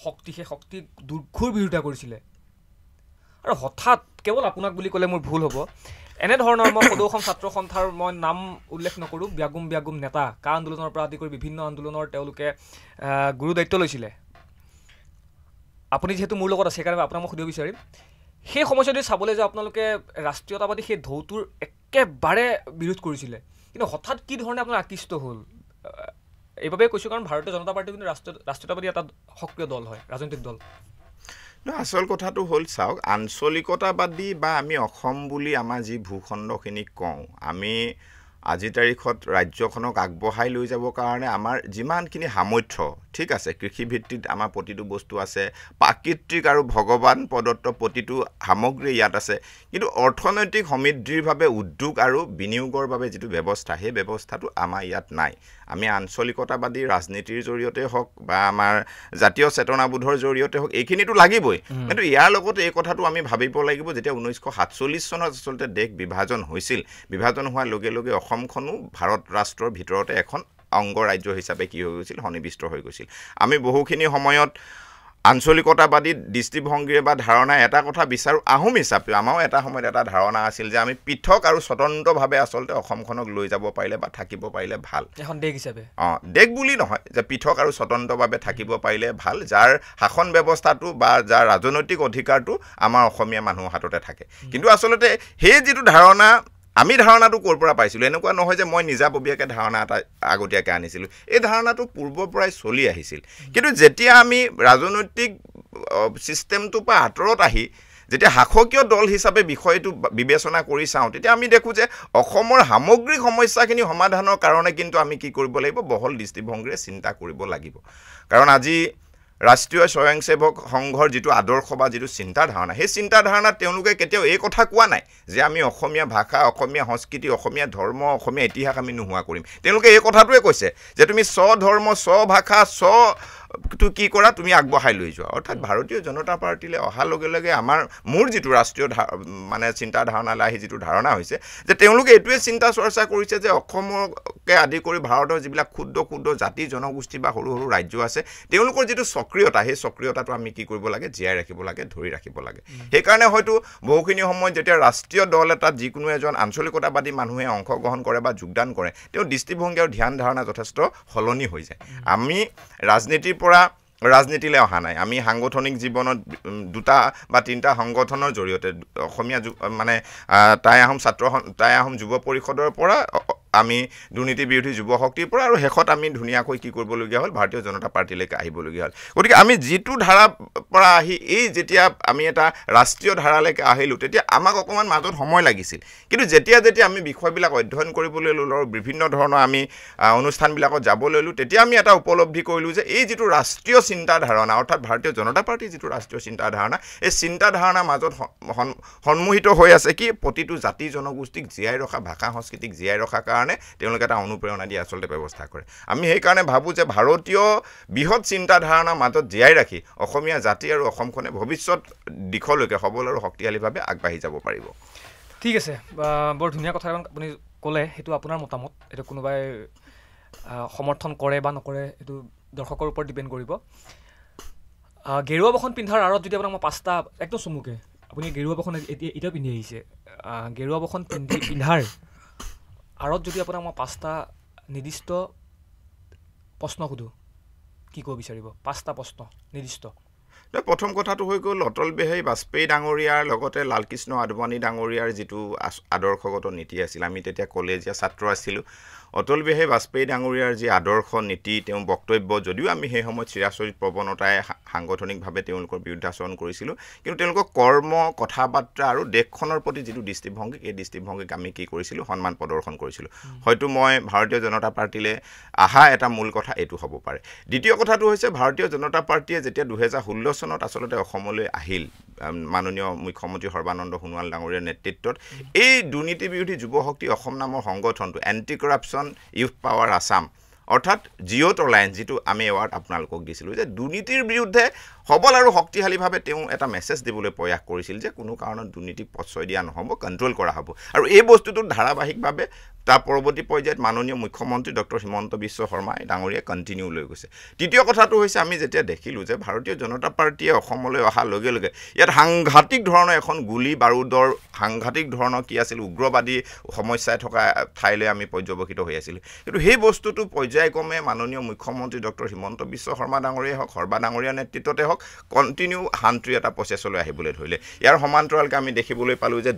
শক্তি সেই শক্তিক দুৰ্ঘোৰ বিৰোধিতা কৰিছিলে আৰু হঠাৎ কেৱল আপোনাক বুলি ক'লে মোৰ ভুল হ'ব এনেধৰণৰ মই সদৌ অসম ছাত্ৰ সন্থাৰ মই নাম উল্লেখ নকৰোঁ ব্যাগুম নেতা কা আন্দোলনৰ পৰা আদি কৰি বিভিন্ন আন্দোলনৰ তেওঁলোকে গুৰু দায়িত্ব লৈছিলে আপুনি যিহেতু মোৰ লগত আছে সেইকাৰণে আপোনাক মই সুধিব বিচাৰিম সেই সময়ছোৱাত যদি চাবলৈ যাওঁ আপোনালোকে ৰাষ্ট্ৰীয়তাবাদী সেই ঢৌটোৰ একেবাৰে বিৰোধ কৰিছিলে কিন্তু হঠাৎ কি ধৰণে আপোনাৰ আকৃষ্ট হ'ল এইবাবে কৈছোঁ কাৰণ ভাৰতীয় জনতা পাৰ্টি কিন্তু ৰাষ্ট্ৰীয়তাবাদী এটা সক্ৰিয় দল হয় ৰাজনৈতিক দল আচল কথাটো হ'ল চাওক আঞ্চলিকতাবাদী বা আমি অসম বুলি আমাৰ যি ভূখণ্ডখিনি কওঁ আমি আজিৰ তাৰিখত ৰাজ্যখনক আগবঢ়াই লৈ যাবৰ কাৰণে আমাৰ যিমানখিনি সামৰ্থ্য ঠিক আছে কৃষিভিত্তিত আমাৰ প্ৰতিটো বস্তু আছে প্ৰাকৃতিক আৰু ভগৱান প্ৰদত্ত প্ৰতিটো সামগ্ৰী ইয়াত আছে কিন্তু অৰ্থনৈতিক সমৃদ্ধিৰ বাবে উদ্যোগ আৰু বিনিয়োগৰ বাবে যিটো ব্যৱস্থা সেই ব্যৱস্থাটো আমাৰ ইয়াত নাই আমি আঞ্চলিকতাবাদী ৰাজনীতিৰ জৰিয়তে হওক বা আমাৰ জাতীয় চেতনাবোধৰ জৰিয়তে হওক এইখিনিতো লাগিবই কিন্তু ইয়াৰ লগতে এই কথাটো আমি ভাবিব লাগিব যেতিয়া 1947 চনত আচলতে দেশ বিভাজন হৈছিল বিভাজন হোৱাৰ লগে লগে অসমখনো ভাৰত ৰাষ্ট্ৰৰ ভিতৰতে এখন অংগ ৰাজ্য হিচাপে কি হৈ গৈছিল সন্নিবিষ্ট হৈ গৈছিল আমি বহুখিনি সময়ত আঞ্চলিকতাবাদী দৃষ্টিভংগীৰে বা ধাৰণা এটা কথা বিচাৰোঁ আহোম হিচাপে আমাৰো এটা সময়ত এটা ধাৰণা আছিল যে আমি পৃথক আৰু স্বতন্ত্ৰভাৱে আচলতে অসমখনক লৈ যাব পাৰিলে বা থাকিব পাৰিলে ভাল এখন দেশ হিচাপে দেশ বুলি নহয় যে পৃথক আৰু স্বতন্ত্ৰভাৱে থাকিব পাৰিলে ভাল যাৰ শাসন ব্যৱস্থাটো বা যাৰ ৰাজনৈতিক অধিকাৰটো আমাৰ অসমীয়া মানুহৰ হাততে থাকে কিন্তু আচলতে সেই যিটো ধাৰণা আমি ধাৰণাটো ক'ৰ পৰা পাইছিলোঁ এনেকুৱা নহয় যে মই নিজাববীয়াকৈ ধাৰণা এটা আগতীয়াকৈ আনিছিলোঁ এই ধাৰণাটো পূৰ্বৰ পৰাই চলি আহিছিল কিন্তু যেতিয়া আমি ৰাজনৈতিক ছিষ্টেমটোৰ পৰা আঁতৰত আহি যেতিয়া শাসকীয় দল হিচাপে বিষয়টো বিবেচনা কৰি চাওঁ তেতিয়া আমি দেখোঁ যে অসমৰ সামগ্ৰিক সমস্যাখিনি সমাধানৰ কাৰণে কিন্তু আমি কি কৰিব লাগিব বহল দৃষ্টিভংগীৰে চিন্তা কৰিব লাগিব কাৰণ আজি ৰাষ্ট্ৰীয় স্বয়ংসেৱক সংঘৰ যিটো আদৰ্শ বা যিটো চিন্তাধাৰণা সেই চিন্তাধাৰণাত তেওঁলোকে কেতিয়াও এই কথা কোৱা নাই যে আমি অসমীয়া ভাষা অসমীয়া সংস্কৃতি অসমীয়া ধৰ্ম অসমীয়া ইতিহাস আমি নোহোৱা কৰিম তেওঁলোকে এই কথাটোৱে কৈছে যে তুমি স্বধৰ্ম স্বভাষা তো কি কৰা তুমি আগবঢ়াই লৈ যোৱা অৰ্থাৎ ভাৰতীয় জনতা পাৰ্টিলৈ অহাৰ লগে লগে আমাৰ মোৰ যিটো ৰাষ্ট্ৰীয় মানে চিন্তাধাৰণালৈ আহি যিটো ধাৰণা হৈছে যে তেওঁলোকে এইটোৱে চিন্তা চৰ্চা কৰিছে যে অসমকে আদি কৰি ভাৰতৰ যিবিলাক ক্ষুদ্ৰ ক্ষুদ্ৰ জাতি জনগোষ্ঠী বা সৰু সৰু ৰাজ্য আছে তেওঁলোকৰ যিটো সক্ৰিয়তা সেই সক্ৰিয়তাটো আমি কি কৰিব লাগে জীয়াই ৰাখিব লাগে ধৰি ৰাখিব লাগে সেইকাৰণে হয়তো বহুখিনি সময়ত যেতিয়া ৰাষ্ট্ৰীয় দল এটাত যিকোনো এজন আঞ্চলিকতাবাদী মানুহে অংশগ্ৰহণ কৰে বা যোগদান কৰে তেওঁ দৃষ্টিভংগী আৰু ধ্যান ধাৰণা যথেষ্ট সলনি হৈ যায় আমি ৰাজনীতিৰ পৰা ৰাজনীতিলৈ অহা নাই আমি সাংগঠনিক জীৱনত দুটা বা তিনিটা সংগঠনৰ জৰিয়তে অসমীয়া মানে টাই আহোম যুৱ পৰিষদৰ পৰা আমি দুৰ্নীতি বিৰোধী যুৱ শক্তিৰ পৰা আৰু শেষত আমি ধুনীয়াকৈ কি কৰিবলগীয়া হ'ল ভাৰতীয় জনতা পাৰ্টিলৈকে আহিবলগীয়া হ'ল গতিকে আমি যিটো ধাৰাৰ পৰা আহি এই যেতিয়া আমি এটা ৰাষ্ট্ৰীয় ধাৰালৈকে আহিলোঁ তেতিয়া আমাক অকণমান মাজত সময় লাগিছিল কিন্তু যেতিয়া আমি বিষয়বিলাক অধ্যয়ন কৰিবলৈ ল'লোঁ আৰু বিভিন্ন ধৰণৰ আমি অনুষ্ঠানবিলাকত যাব ল'লোঁ তেতিয়া আমি এটা উপলব্ধি কৰিলোঁ যে এই যিটো ৰাষ্ট্ৰীয় চিন্তাধাৰণা অৰ্থাৎ ভাৰতীয় জনতা পাৰ্টীৰ যিটো ৰাষ্ট্ৰীয় চিন্তাধাৰণা এই চিন্তাধাৰণাৰ মাজত সন্মোহিত হৈ আছে কি প্ৰতিটো জাতি জনগোষ্ঠীক জীয়াই ৰখা ভাষা সংস্কৃতিক জীয়াই ৰখাৰ কাৰণে তেওঁলোকে এটা অনুপ্ৰেৰণা দি আচলতে ব্যৱস্থা কৰে আমি সেইকাৰণে ভাবোঁ যে ভাৰতীয় বৃহৎ চিন্তাধাৰণাৰ মাজত জীয়াই ৰাখি অসমীয়া জাতি আৰু অসমখনে ভৱিষ্যত দিশলৈকে সবল আৰু শক্তিশালীভাৱে আগবাঢ়ি যাব পাৰিব ঠিক আছে বৰ ধুনীয়া কথা আপুনি ক'লে সেইটো আপোনাৰ মতামত এইটো কোনোবাই সমৰ্থন কৰে বা নকৰে এইটো দৰ্শকৰ ওপৰত ডিপেণ্ড কৰিব গেৰুৱা বসন পিন্ধাৰ আঁৰত যদি আপোনাক মই 5টা একদম চমুকে আপুনি গেৰুৱা বসন এতিয়াও পিন্ধি আহিছে গেৰুৱা বসন পিন্ধাৰ আঁৰত যদি আপোনাক মই 5টা নিৰ্দিষ্ট প্ৰশ্ন সোধোঁ কি ক'ব বিচাৰিব 5টা প্ৰশ্ন নিৰ্দিষ্ট প্ৰথম কথাটো হৈ গ'ল অটল বিহাৰী বাজপেয়ী ডাঙৰীয়াৰ লগতে লালকৃষ্ণ আদৱানী ডাঙৰীয়াৰ যিটো আদৰ্শগত নীতি আছিল আমি তেতিয়া কলেজীয়া ছাত্ৰ আছিলোঁ অটল বিহাৰী বাজপেয়ী ডাঙৰীয়াৰ যি আদৰ্শ নীতি তেওঁ বক্তব্য যদিও আমি সেই সময়ত চিৰাচৰিত প্ৰৱণতাই সাংগঠনিকভাৱে তেওঁলোকৰ বিৰুদ্ধাচৰণ কৰিছিলোঁ কিন্তু তেওঁলোকৰ কৰ্ম কথা বাৰ্তা আৰু দেশখনৰ প্ৰতি যিটো দৃষ্টিভংগী এই দৃষ্টিভংগীক আমি কি কৰিছিলোঁ সন্মান প্ৰদৰ্শন কৰিছিলোঁ হয়তো মই ভাৰতীয় জনতা পাৰ্টিলৈ আহা এটা মূল কথা এইটো হ'ব পাৰে দ্বিতীয় কথাটো হৈছে ভাৰতীয় জনতা পাৰ্টিয়ে যেতিয়া 2016 চনত আচলতে অসমলৈ আহিল মাননীয় মুখ্যমন্ত্ৰী সৰ্বানন্দ সোণোৱাল ডাঙৰীয়াৰ নেতৃত্বত এই দুৰ্নীতি বিৰোধী যুৱ শক্তি অসম নামৰ সংগঠনটো anti corruption youth power Assam অৰ্থাৎ জিঅ' টলাৰেঞ্চ যিটো আমি এৱাৰ্ড আপোনালোকক দিছিলোঁ যে দুৰ্নীতিৰ বিৰুদ্ধে সবল আৰু শক্তিশালীভাৱে তেওঁ এটা মেছেজ দিবলৈ প্ৰয়াস কৰিছিল যে কোনো কাৰণত দুৰ্নীতিক প্ৰশ্ৰয় দিয়া নহ'ব কণ্ট্ৰল কৰা হ'ব আৰু এই বস্তুটো ধাৰাবাহিকভাৱে তাৰ পৰৱৰ্তী পৰ্যায়ত মাননীয় মুখ্যমন্ত্ৰী ডক্টৰ হিমন্ত বিশ্ব শৰ্মাই ডাঙৰীয়াই কণ্টিনিউ লৈ গৈছে তৃতীয় কথাটো হৈছে আমি যেতিয়া দেখিলোঁ যে ভাৰতীয় জনতা পাৰ্টিয়ে অসমলৈ অহাৰ লগে লগে ইয়াত সাংঘাতিক ধৰণৰ এখন গুলী বাৰুদৰ সাংঘাতিক ধৰণৰ কি আছিল উগ্ৰবাদী সমস্যাই থকা ঠাইলৈ আমি পৰ্যবেক্ষিত হৈ আছিলোঁ কিন্তু সেই বস্তুটো পৰ্যায়ক্ৰমে মাননীয় মুখ্যমন্ত্ৰী ডক্টৰ হিমন্ত বিশ্ব শৰ্মা ডাঙৰীয়াই হওক সৰ্বা ডাঙৰীয়াৰ নেতৃত্বতে হওক কণ্টিনিউ শান্তিৰ এটা প্ৰচেছলৈ আহিবলৈ ধৰিলে ইয়াৰ সমান্তৰালকৈ আমি দেখিবলৈ পালোঁ যে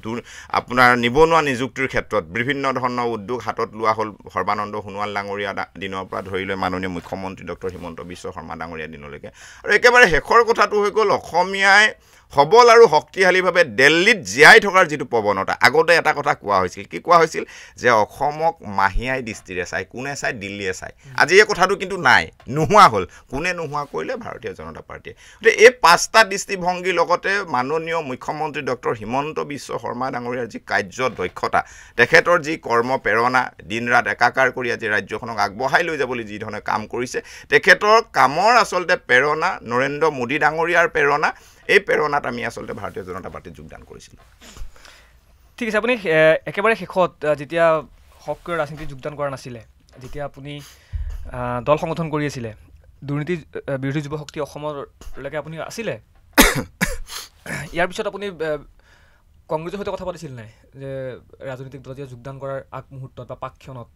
আপোনাৰ নিবনুৱা নিযুক্তিৰ ক্ষেত্ৰত বিভিন্ন ধৰণৰ উদ্যোগ হাতত লোৱা হ'ল সৰ্বানন্দ সোণোৱাল ডাঙৰীয়া দিনৰ পৰা ধৰি লৈ মাননীয় মুখ্যমন্ত্ৰী ডক্টৰ হিমন্ত বিশ্ব শৰ্মা ডাঙৰীয়া দিনলৈকে আৰু একেবাৰে শেষৰ কথাটো হৈ গ'ল অসমীয়াই সবল আৰু শক্তিশালীভাৱে দিল্লীত জীয়াই থকাৰ যিটো প্ৰৱণতা আগতে এটা কথা কোৱা হৈছিল কি কোৱা হৈছিল যে অসমক মাহিয়াই দৃষ্টিৰে চাই কোনে চাই দিল্লীয়ে চাই আজি এই কথাটো কিন্তু নাই নোহোৱা হ'ল কোনে নোহোৱা কৰিলে ভাৰতীয় জনতা পাৰ্টিয়ে গতিকে এই 5টা দৃষ্টিভংগীৰ লগতে মাননীয় মুখ্যমন্ত্ৰী ডক্টৰ হিমন্ত বিশ্ব শৰ্মা ডাঙৰীয়াৰ যি কাৰ্য দক্ষতা তেখেতৰ যি কৰ্ম প্ৰেৰণা দিন ৰাত একাকাৰ কৰি আজি ৰাজ্যখনক আগবঢ়াই লৈ যাবলৈ যি ধৰণে কাম কৰিছে তেখেতৰ কামৰ আচলতে প্ৰেৰণা নৰেন্দ্ৰ মোদী ডাঙৰীয়াৰ প্ৰেৰণা এই প্ৰেৰণাত আমি আচলতে ভাৰতীয় জনতা পাৰ্টিত যোগদান কৰিছিলোঁ ঠিক আছে আপুনি একেবাৰে শেষত যেতিয়া সক্ৰিয় ৰাজনীতিত যোগদান কৰা নাছিলে যেতিয়া আপুনি দল সংগঠন কৰি আছিলে দুৰ্নীতি বিৰোধী যুৱ শক্তি অসমলৈকে আপুনি আছিলে ইয়াৰ পিছত আপুনি কংগ্ৰেছৰ সৈতে কথা পাতিছিল নাই যে ৰাজনৈতিক দলত যোগদান কৰাৰ আগমুহূৰ্তত বা পাকক্ষণত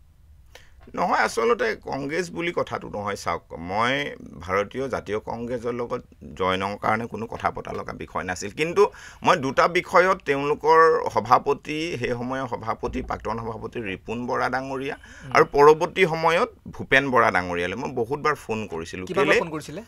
নহয় আচলতে কংগ্ৰেছ বুলি কথাটো নহয় চাওক মই ভাৰতীয় জাতীয় কংগ্ৰেছৰ লগত জইনৰ কাৰণে কোনো কথা পতা লগা বিষয় নাছিল কিন্তু মই দুটা বিষয়ত তেওঁলোকৰ সভাপতি সেই সময়ৰ সভাপতি প্ৰাক্তন সভাপতি ৰিপুন বৰা ডাঙৰীয়া আৰু পৰৱৰ্তী সময়ত ভূপেন বৰা ডাঙৰীয়ালৈ মই বহুতবাৰ ফোন কৰিছিলোঁ কেলে ফোন কৰিছিলে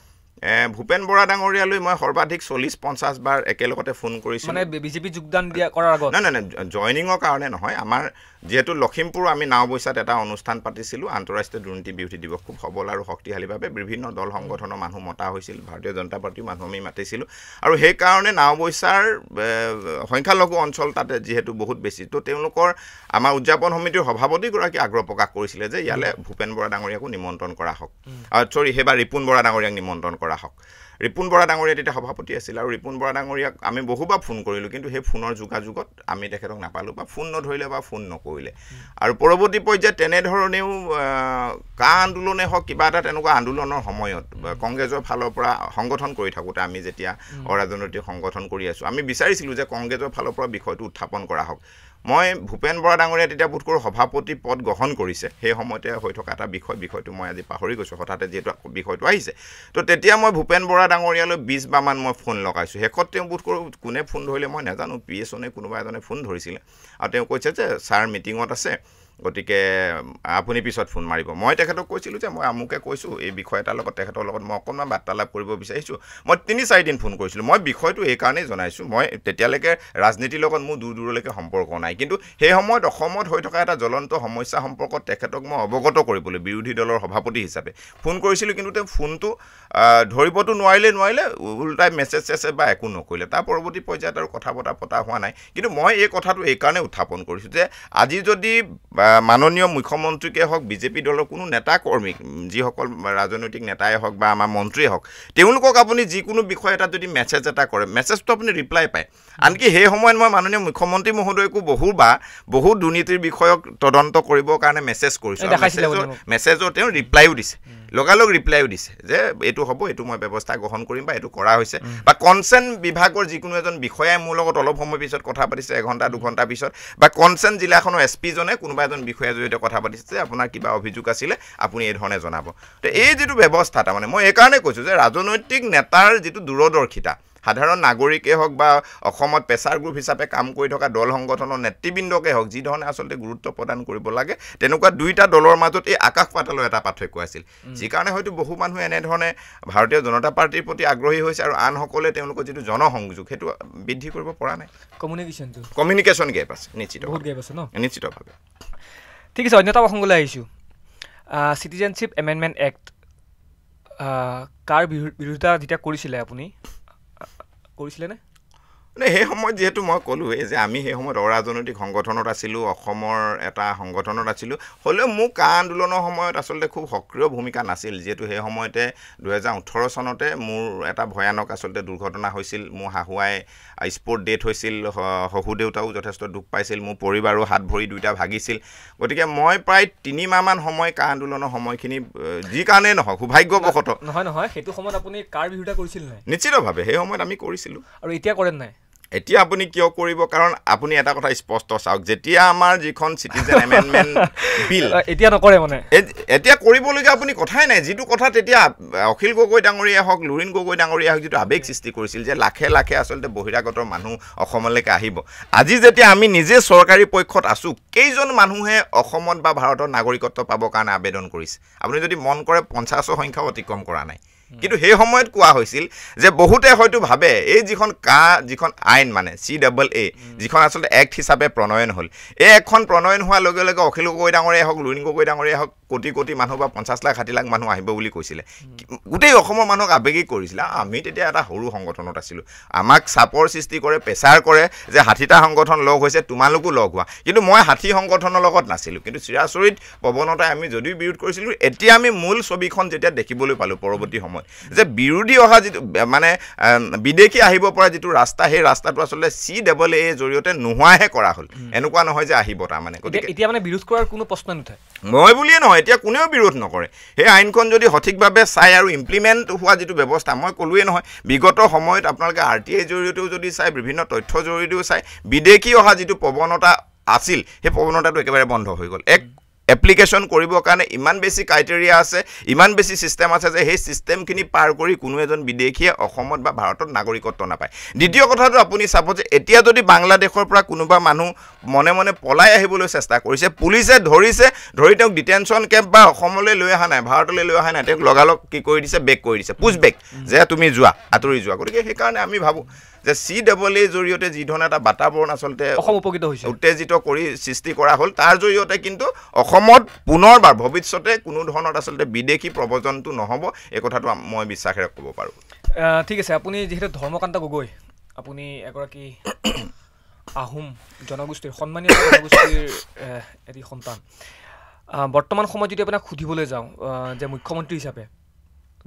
ভূপেন বৰা ডাঙৰীয়ালৈ মই সৰ্বাধিক 40-50 বাৰ একেলগতে ফোন কৰিছিলোঁ মানে বিজেপি যোগদান দিয়া কৰাৰ আগত নাই জইনিঙৰ কাৰণে নহয় আমাৰ যেহেতু লখিমপুৰ আমি নাওবৈচাত এটা অনুষ্ঠান পাতিছিলোঁ আন্তঃৰাষ্ট্ৰীয় দুৰ্নীতি বিৰোধী দিৱস খুব সবল আৰু শক্তিশালীভাৱে বিভিন্ন দল সংগঠনৰ মানুহ মতা হৈছিল ভাৰতীয় জনতা পাৰ্টীৰ মানুহ আমি মাতিছিলোঁ আৰু সেইকাৰণে নাওবৈচাৰ সংখ্যালঘু অঞ্চল তাতে যিহেতু বহুত বেছি তো তেওঁলোকৰ আমাৰ উদযাপন সমিতিৰ সভাপতিগৰাকী আগ্ৰহ প্ৰকাশ কৰিছিলে যে ইয়ালৈ ভূপেন বৰা ডাঙৰীয়াকো নিমন্ত্ৰণ কৰা হওক সেইবাৰ ৰিপুন বৰা ডাঙৰীয়াক নিমন্ত্ৰণ কৰা হওক ৰিপুন বৰা ডাঙৰীয়া তেতিয়া সভাপতি আছিল আৰু ৰিপুন বৰা ডাঙৰীয়াক আমি বহুবাৰ ফোন কৰিলোঁ কিন্তু সেই ফোনৰ যোগাযোগত আমি তেখেতক নাপালোঁ বা ফোন নধৰিলে বা ফোন নকৰিলে আৰু পৰৱৰ্তী পৰ্যায়ত তেনেধৰণেও কা আন্দোলনে হওক কিবা এটা তেনেকুৱা আন্দোলনৰ সময়ত কংগ্ৰেছৰ ফালৰ পৰা সংগঠন কৰি থাকোঁতে আমি যেতিয়া অৰাজনৈতিক সংগঠন কৰি আছোঁ আমি বিচাৰিছিলোঁ যে কংগ্ৰেছৰ ফালৰ পৰা বিষয়টো উত্থাপন কৰা হওক মই ভূপেন বৰা ডাঙৰীয়া তেতিয়া বোধ কৰোঁ সভাপতি পদ গ্ৰহণ কৰিছে সেই সময়তে হৈ থকা এটা বিষয়টো মই আজি পাহৰি গৈছোঁ হঠাতে যিহেতু বিষয়টো আহিছে তো তেতিয়া মই ভূপেন বৰা ডাঙৰীয়ালৈ 20 বাৰমান মই ফোন লগাইছোঁ শেষত তেওঁ বোধ কৰোঁ কোনে ফোন ধৰিলে মই নাজানো PSনে কোনোবা এজনে ফোন ধৰিছিলে আৰু তেওঁ কৈছে যে ছাৰ মিটিঙত আছে গতিকে আপুনি পিছত ফোন মাৰিব মই তেখেতক কৈছিলোঁ যে মই আমুকে কৈছোঁ এই বিষয় এটাৰ লগত তেখেতৰ লগত মই অকণমান বাৰ্তালাপ কৰিব বিচাৰিছোঁ মই 3-4 দিন ফোন কৰিছিলোঁ মই বিষয়টো এইকাৰণেই জনাইছোঁ মই তেতিয়ালৈকে ৰাজনীতিৰ লগত মোৰ দূৰলৈকে সম্পৰ্ক নাই কিন্তু সেই সময়ত অসমত হৈ থকা এটা জ্বলন্ত সমস্যা সম্পৰ্কত তেখেতক মই অৱগত কৰিবলৈ বিৰোধী দলৰ সভাপতি হিচাপে ফোন কৰিছিলোঁ কিন্তু তেওঁ ফোনটো ধৰিবতো নোৱাৰিলে উল্টাই মেছেজ বা একো নকৰিলে তাৰ পৰৱৰ্তী পৰ্যায়ত আৰু কথা বতৰা পতা হোৱা নাই কিন্তু মই এই কথাটো এইকাৰণে উত্থাপন কৰিছোঁ যে আজি যদি মাননীয় মুখ্যমন্ত্ৰীকে হওক বিজেপি দলৰ কোনো নেতা কৰ্মী যিসকল ৰাজনৈতিক নেতাই হওক বা আমাৰ মন্ত্ৰীয়ে হওক তেওঁলোকক আপুনি যিকোনো বিষয় এটা যদি মেছেজ এটা কৰে মেছেজটো আপুনি ৰিপ্লাই পায় আনকি সেই সময়ত মই মাননীয় মুখ্যমন্ত্ৰী মহোদয়কো বহু দুৰ্নীতিৰ বিষয়ক তদন্ত কৰিবৰ কাৰণে মেছেজ কৰিছোঁ মেছেজৰ তেওঁ ৰিপ্লাইও দিছে লগালগ ৰিপ্লাইও দিছে যে এইটো হ'ব এইটো মই ব্যৱস্থা গ্ৰহণ কৰিম বা এইটো কৰা হৈছে বা কনচাৰ্ণ বিভাগৰ যিকোনো এজন বিষয়াই মোৰ লগত অলপ সময় পিছত কথা পাতিছে 1 ঘণ্টা 2 ঘণ্টা পিছত বা কনচাৰ্ণ জিলাখনৰ SP জনে কোনোবা এজন বিষয়াৰ জৰিয়তে কথা পাতিছে যে আপোনাৰ কিবা অভিযোগ আছিলে আপুনি এই ধৰণে জনাব তো এই যিটো ব্যৱস্থা তাৰমানে মই এইকাৰণে কৈছোঁ যে ৰাজনৈতিক নেতাৰ যিটো দূৰদৰ্শিতা সাধাৰণ নাগৰিকে হওক বা অসমত প্ৰেছাৰ গ্ৰুপ হিচাপে কাম কৰি থকা দল সংগঠনৰ নেতৃবৃন্দকে হওক যি ধৰণে আচলতে গুৰুত্ব প্ৰদান কৰিব লাগে তেনেকুৱা দুইটা দলৰ মাজত এই আকাশ পাতালৰ এটা পাৰ্থক্য আছিল যি কাৰণে হয়তো বহু মানুহে এনেধৰণে ভাৰতীয় জনতা পাৰ্টিৰ প্ৰতি আগ্ৰহী হৈছে আৰু আনসকলে তেওঁলোকৰ যিটো জনসংযোগ সেইটো বৃদ্ধি কৰিব পৰা নাই কমিউনিকেশ্যন গেপ আছে নিশ্চিতভাৱে ঠিক আছে অন্য এটা প্ৰসংগলৈ আহিছোঁ চিটিজেনশ্বিপ এমেণ্ডমেণ্ট এক্ট কাৰ বিৰোধিতা যেতিয়া কৰিছিলে আপুনি কৰিছিলেনে সেই সময়ত যিহেতু মই ক'লোৱেই যে আমি সেই সময়ত অৰাজনৈতিক সংগঠনত আছিলোঁ অসমৰ এটা সংগঠনত আছিলোঁ হ'লেও মোক কা আন্দোলনৰ সময়ত আচলতে খুব সক্ৰিয় ভূমিকা নাছিল যিহেতু সেই সময়তে 2018 চনতে মোৰ এটা ভয়ানক আচলতে দুৰ্ঘটনা হৈছিল মোৰ হাহুৱাই স্পট ডেথ হৈছিল শহু দেউতাও যথেষ্ট দুখ পাইছিল মোৰ পৰিবাৰো হাত ভৰি দুইটা ভাগিছিল গতিকে মই প্ৰায় 3 মাহমান সময় কা আন্দোলনৰ সময়খিনি যি কাৰণে নহয় সৌভাগ্যবশতঃ নহয় সেইটো সময়ত আপুনি কাৰ বিৰোধিতা কৰিছিল নাই নিশ্চিতভাৱে সেই সময়ত আমি কৰিছিলোঁ আৰু এতিয়া কৰেন নাই এতিয়া আপুনি কিয় কৰিব কাৰণ আপুনি এটা কথা স্পষ্ট চাওক যেতিয়া আমাৰ যিখন চিটিজেন এমেণ্ডমেণ্ট বিল এতিয়া নকৰে মানে এতিয়া কৰিবলগীয়া আপুনি কথাই নাই যিটো কথা তেতিয়া অখিল গগৈ ডাঙৰীয়া হওক লুৰিণ গগৈ ডাঙৰীয়া হওক যিটো আৱেগ সৃষ্টি কৰিছিল যে লাখে লাখে আচলতে বহিৰাগত মানুহ অসমলৈকে আহিব আজি যেতিয়া আমি নিজে চৰকাৰী পক্ষত আছোঁ কেইজন মানুহে অসমত বা ভাৰতৰ নাগৰিকত্ব পাবৰ কাৰণে আবেদন কৰিছে আপুনি যদি মন কৰে 50 সংখ্যাও অতিক্ৰম কৰা নাই কিন্তু সেই সময়ত কোৱা হৈছিল যে বহুতে হয়তো ভাবে এই যিখন আইন মানে CAA যিখন আচলতে এক্ট হিচাপে প্ৰণয়ন হ'ল এই এখন প্ৰণয়ন হোৱাৰ লগে লগে অখিল গগৈ ডাঙৰীয়া হওক লুৰিণ গগৈ ডাঙৰীয়া হওক কোটি কোটি মানুহ বা 50 লাখ 60 লাখ মানুহ আহিব বুলি কৈছিলে গোটেই অসমৰ মানুহক আবেগিক কৰিছিলে আমি তেতিয়া এটা সৰু সংগঠনত আছিলোঁ আমাক চাপৰ সৃষ্টি কৰে প্ৰেছাৰ কৰে যে 60টা সংগঠন লগ হৈছে তোমালোকো লগ হোৱা কিন্তু মই 60 সংগঠনৰ লগত নাছিলোঁ কিন্তু চিৰাচৰিত প্ৰৱণতাই আমি যদিও বিৰোধ কৰিছিলোঁ এতিয়া আমি মূল ছবিখন যেতিয়া দেখিবলৈ পালোঁ পৰৱৰ্তী সময়ত যে বিৰোধী অহা যিটো মানে বিদেশী আহিব পৰা যিটো ৰাস্তা সেই ৰাস্তাটো আচলতে CAA জৰিয়তে নোহোৱাহে কৰা হ'ল এনেকুৱা নহয় যে আহিব তাৰ মানে এতিয়া মানে বিৰোধ কৰাৰ কোনো প্ৰশ্ন নুঠে মই বুলিয়ে নহয় এতিয়া কোনেও বিৰোধ নকৰে সেই আইনখন যদি সঠিকভাৱে চাই আৰু ইমপ্লিমেণ্ট হোৱা যিটো ব্যৱস্থা মই ক'লোৱে নহয় বিগত সময়ত আপোনালোকে RTI জৰিয়তেও যদি চাই বিভিন্ন তথ্য জৰিয়তেও চাই বিদেশী অহা যিটো প্ৰৱণতা আছিল সেই প্ৰৱণতাটো একেবাৰে বন্ধ হৈ গ'ল এক এপ্লিকেশ্যন কৰিবৰ কাৰণে ইমান বেছি ক্ৰাইটেৰিয়া আছে ইমান বেছি ছিষ্টেম আছে যে সেই ছিষ্টেমখিনি পাৰ কৰি কোনো এজন বিদেশীয়ে অসমত বা ভাৰতত নাগৰিকত্ব নাপায় দ্বিতীয় কথাটো আপুনি চাব যে এতিয়া যদি বাংলাদেশৰ পৰা কোনোবা মানুহ মনে মনে পলাই আহিবলৈ চেষ্টা কৰিছে পুলিচে ধৰি তেওঁক ডিটেনশ্যন কেম্প বা অসমলৈ লৈ অহা নাই ভাৰতলৈ লৈ অহা নাই তেওঁক লগালগ কি কৰি দিছে বেক কৰি দিছে পুছ বেক যে তুমি যোৱা আঁতৰি যোৱা গতিকে সেইকাৰণে আমি ভাবোঁ যে CAA জৰিয়তে যি ধৰণে এটা বাতাবৰণ আচলতে অসম উপকৃত হৈছে উত্তেজিত কৰি সৃষ্টি কৰা হ'ল তাৰ জৰিয়তে কিন্তু অসমত পুনৰবাৰ ভৱিষ্যতে কোনো ধৰণৰ আচলতে বিদেশী প্ৰব্ৰজনটো নহ'ব এই কথাটো মই বিশ্বাসেৰে ক'ব পাৰোঁ ঠিক আছে আপুনি যিহেতু ধৰ্মকান্ত গগৈ আপুনি এগৰাকী আহোম জনগোষ্ঠীৰ সন্মানীয় জনগোষ্ঠীৰ এটি সন্তান বৰ্তমান সময়ত যদি আপোনাক সুধিবলৈ যাওঁ যে মুখ্যমন্ত্ৰী হিচাপে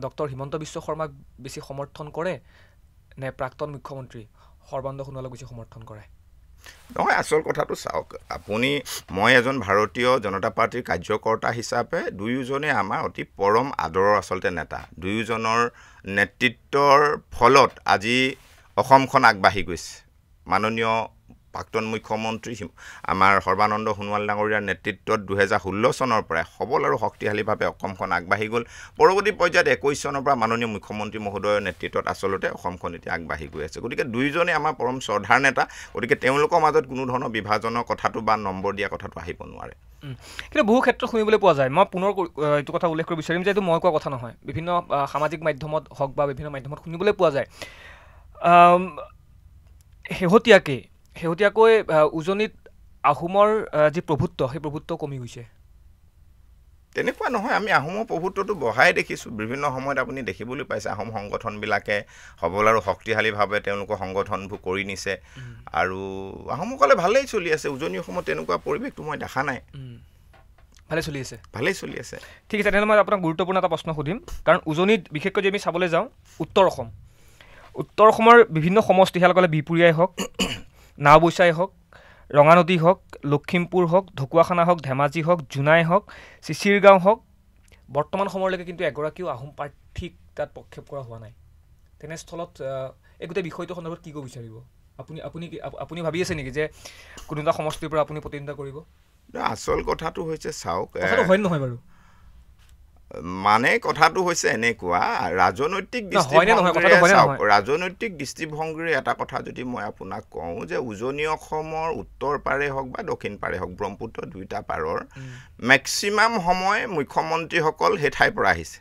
ডক্টৰ হিমন্ত বিশ্ব শৰ্মাক বেছি সমৰ্থন কৰে নে প্ৰাক্তন মুখ্যমন্ত্ৰী সৰ্বানন্দ সোণোৱালক বেছি সমৰ্থন কৰে নহয় আচল কথাটো চাওক আপুনি মই এজন ভাৰতীয় জনতা পাৰ্টিৰ কাৰ্যকৰ্তা হিচাপে দুয়োজনে আমাৰ অতি পৰম আদৰৰ আচলতে নেতা দুয়োজনৰ নেতৃত্বৰ ফলত আজি অসমখন আগবাঢ়ি গৈছে মাননীয় প্ৰাক্তন মুখ্যমন্ত্ৰী আমাৰ সৰ্বানন্দ সোণোৱাল ডাঙৰীয়াৰ নেতৃত্বত 2016 চনৰ পৰা সবল আৰু শক্তিশালীভাৱে অসমখন আগবাঢ়ি গ'ল পৰৱৰ্তী পৰ্যায়ত 21 চনৰ পৰা মাননীয় মুখ্যমন্ত্ৰী মহোদয়ৰ নেতৃত্বত আচলতে অসমখন এতিয়া আগবাঢ়ি গৈ আছে গতিকে দুয়োজনে আমাৰ পৰম শ্ৰদ্ধাৰ নেতা গতিকে তেওঁলোকৰ মাজত কোনো ধৰণৰ বিভাজনৰ কথাটো বা নম্বৰ দিয়া কথাটো আহিব নোৱাৰে কিন্তু বহু ক্ষেত্ৰত শুনিবলৈ পোৱা যায় মই পুনৰ এইটো কথা উল্লেখ কৰিব বিচাৰিম যে এইটো মই কোৱা কথা নহয় বিভিন্ন সামাজিক মাধ্যমত হওক বা বিভিন্ন মাধ্যমত শুনিবলৈ পোৱা যায় শেহতীয়াকৈ উজনিত আহোমৰ যি প্ৰভুত্ব সেই প্ৰভুত্ব কমি গৈছে তেনেকুৱা নহয় আমি আহোমৰ প্ৰভুত্বটো বঢ়াই দেখিছোঁ বিভিন্ন সময়ত আপুনি দেখিবলৈ পাইছে আহোম সংগঠনবিলাকে সবল আৰু শক্তিশালীভাৱে তেওঁলোকৰ সংগঠনবোৰ কৰি নিছে আৰু আহোমসকলে ভালেই চলি আছে উজনি অসমত তেনেকুৱা পৰিৱেশটো মই দেখা নাই ভালেই চলি আছে ঠিক আছে তেনেহ'লে মই আপোনাক গুৰুত্বপূৰ্ণ এটা প্ৰশ্ন সুধিম কাৰণ উজনিত বিশেষকৈ যদি আমি চাবলৈ যাওঁ উত্তৰ অসমৰ বিভিন্ন সমষ্টি লগে বিহপুৰীয়াই হওক নাওবৈচাই হওক ৰঙানদী হওক লখিমপুৰ হওক ঢকুৱাখানা হওক ধেমাজি হওক জোনাই হওক চিচিৰগাঁও হওক বৰ্তমান সময়লৈকে কিন্তু এগৰাকীও আহোম প্ৰাৰ্থীক তাত প্ৰক্ষেপ কৰা হোৱা নাই তেনেস্থলত এই গোটেই বিষয়টো সন্দৰ্ভত কি ক'ব বিচাৰিব আপুনি ভাবি আছে নেকি যে কোনো এটা সমষ্টিৰ পৰা আপুনি প্ৰতিনিধিত্ব কৰিব আচল কথাটো হৈছে চাওক হয় নহয় বাৰু মানে কথাটো হৈছে এনেকুৱা ৰাজনৈতিক দৃষ্টিভংগীৰে এটা কথা যদি মই আপোনাক কওঁ যে উজনি অসমৰ উত্তৰ পাৰে হওক বা দক্ষিণ পাৰে হওক ব্ৰহ্মপুত্ৰ দুইটা পাৰৰ মেক্সিমাম সময় মুখ্যমন্ত্ৰীসকল সেই ঠাইৰ পৰা আহিছে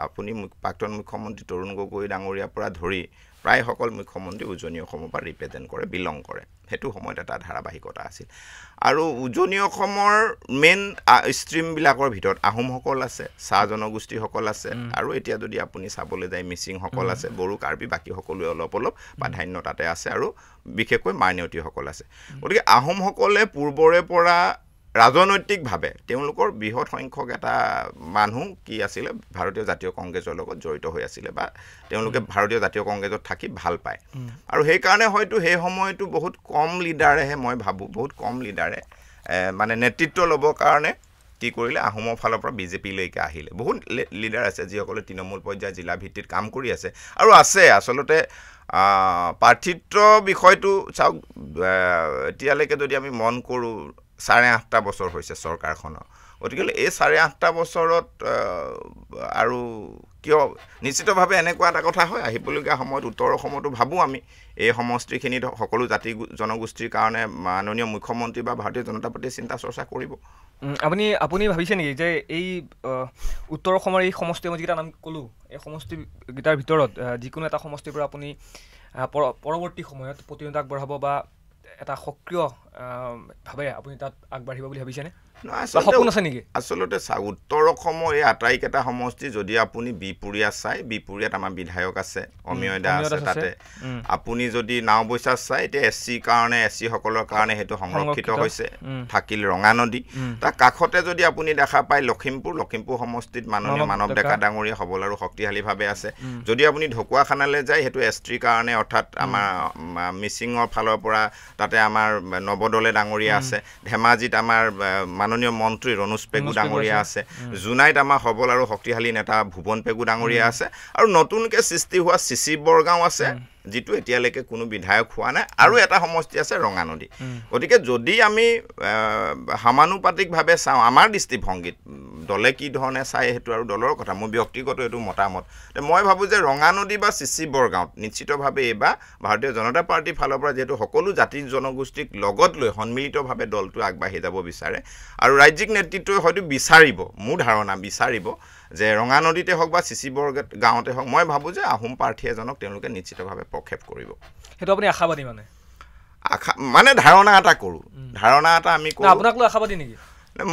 আপুনি প্ৰাক্তন মুখ্যমন্ত্ৰী তৰুণ গগৈ ডাঙৰীয়াৰ পৰা ধৰি প্ৰায়সকল মুখ্যমন্ত্ৰী উজনি অসমৰ পৰা ৰিপ্ৰেজেণ্ট কৰে বিলং কৰে সেইটো সময়ত এটা ধাৰাবাহিকতা আছিল আৰু উজনি অসমৰ মেইন ষ্ট্ৰীমবিলাকৰ ভিতৰত আহোমসকল আছে চাহ জনগোষ্ঠীসকল আছে আৰু এতিয়া যদি আপুনি চাবলৈ যায় মিচিংসকল আছে বড়ো কাৰ্বি বাকী সকলোৱে অলপ প্ৰাধান্য তাতে আছে আৰু বিশেষকৈ মাইনৰিটিসকল আছে গতিকে আহোমসকলে পূৰ্বৰে পৰা ৰাজনৈতিকভাৱে তেওঁলোকৰ বৃহৎ সংখ্যক এটা মানুহ কি আছিলে ভাৰতীয় জাতীয় কংগ্ৰেছৰ লগত জড়িত হৈ আছিলে বা তেওঁলোকে ভাৰতীয় জাতীয় কংগ্ৰেছত থাকি ভাল পায় আৰু সেইকাৰণে হয়তো সেই সময়তো বহুত কম লিডাৰেহে মই ভাবোঁ বহুত কম লিডাৰে মানে নেতৃত্ব ল'বৰ কাৰণে কি কৰিলে আহোমৰ ফালৰ পৰা বিজেপিলৈকে আহিলে বহুত লিডাৰ আছে যিসকলে তৃণমূল পৰ্যায়ৰ জিলা ভিত্তিত কাম কৰি আছে আৰু আছে আচলতে প্ৰাৰ্থিত্ব বিষয়টো চাওক এতিয়ালৈকে যদি আমি মন কৰোঁ 8.5 বছৰ হৈছে চৰকাৰখনৰ গতিকে এই 8.5 বছৰত আৰু কিয় নিশ্চিতভাৱে এনেকুৱা এটা কথা হয় আহিবলগীয়া সময়ত উত্তৰ অসমতো ভাবোঁ আমি এই সমষ্টিখিনিত সকলো জাতি জনগোষ্ঠীৰ কাৰণে মাননীয় মুখ্যমন্ত্ৰী বা ভাৰতীয় জনতা পাৰ্টীয়ে চিন্তা চৰ্চা কৰিব আপুনি ভাবিছে নেকি যে এই উত্তৰ অসমৰ এই সমষ্টি মই যিকেইটা নাম ক'লোঁ এই সমষ্টিকেইটাৰ ভিতৰত যিকোনো এটা সমষ্টিৰ পৰা আপুনি পৰৱৰ্তী সময়ত প্ৰতিনিধিত্ব আগবঢ়াব বা এটা সক্ৰিয় ভাৱে আপুনি তাত আগবাঢ়িব বুলি ভাবিছেনে সপোন আছে নেকি? আচলতে উত্তৰ অসমৰ এই আটাইকেইটা সমষ্টি যদি আপুনি বিপুৰীয়া চাই, বিপুৰীয়াত আমাৰ বিধায়ক আছে, অমিয় দা আছে তাতে। আপুনি যদি নাওবৈচা চাই, এতিয়া SC কাৰণে SC সকলৰ কাৰণে সেইটো সংৰক্ষিত হৈছে, থাকিল ৰঙা নদী। তাৰ কাষতে যদি আপুনি দেখা পায় লখিমপুৰ সমষ্টিত মাননীয় মানৱ ডেকা ডাঙৰীয়া সবল আৰু শক্তিশালীভাৱে আছে। যদি আপুনি ঢকুৱাখানালৈ যায়, সেইটো ST কাৰণে, অৰ্থাৎ আমাৰ মিচিঙৰ ফালৰ পৰা তাতে আমাৰ নৱদলে ডাঙৰীয়া আছে। ধেমাজিত আমাৰ মাননীয় মন্ত্ৰী ৰণোজ পেগু ডাঙৰীয়া আছে। জোনাইত আমাৰ সবল আৰু শক্তিশালী নেতা ভুৱন পেগু ডাঙৰীয়া আছে। আৰু নতুনকৈ সৃষ্টি হোৱা চিচি বৰগাঁও আছে, যিটো এতিয়ালৈকে কোনো বিধায়ক হোৱা নাই। আৰু এটা সমষ্টি আছে ৰঙা নদী। গতিকে যদি আমি সমানুপাতিকভাৱে চাওঁ, আমাৰ দৃষ্টিভংগীত দলে কি ধৰণে চাই সেইটো আৰু দলৰ কথা, মোৰ ব্যক্তিগত এইটো মতামত। মই ভাবোঁ যে ৰঙা নদী বা চিচি বৰগাঁৱত নিশ্চিতভাৱে এইবাৰ ভাৰতীয় জনতা পাৰ্টীৰ ফালৰ পৰা যিহেতু সকলো জাতি জনগোষ্ঠীক লগত লৈ সন্মিলিতভাৱে দলটো আগবাঢ়ি যাব বিচাৰে, আৰু ৰাজ্যিক নেতৃত্বই হয়তো বিচাৰিব, মোৰ ধাৰণা বিচাৰিব যে ৰঙা নদীতে হওক বা চিচি বৰগাঁৱতে হওক, মই ভাবোঁ যে আহোম প্ৰাৰ্থী এজনক তেওঁলোকে নিশ্চিতভাৱে প্ৰক্ষেপ কৰিব। সেইটো আপুনি আশাবাদী? মানে ধাৰণা এটা কৰোঁ, ধাৰণা এটা আমি কৰোঁ। আপোনাক লৈ আশাবাদী নেকি?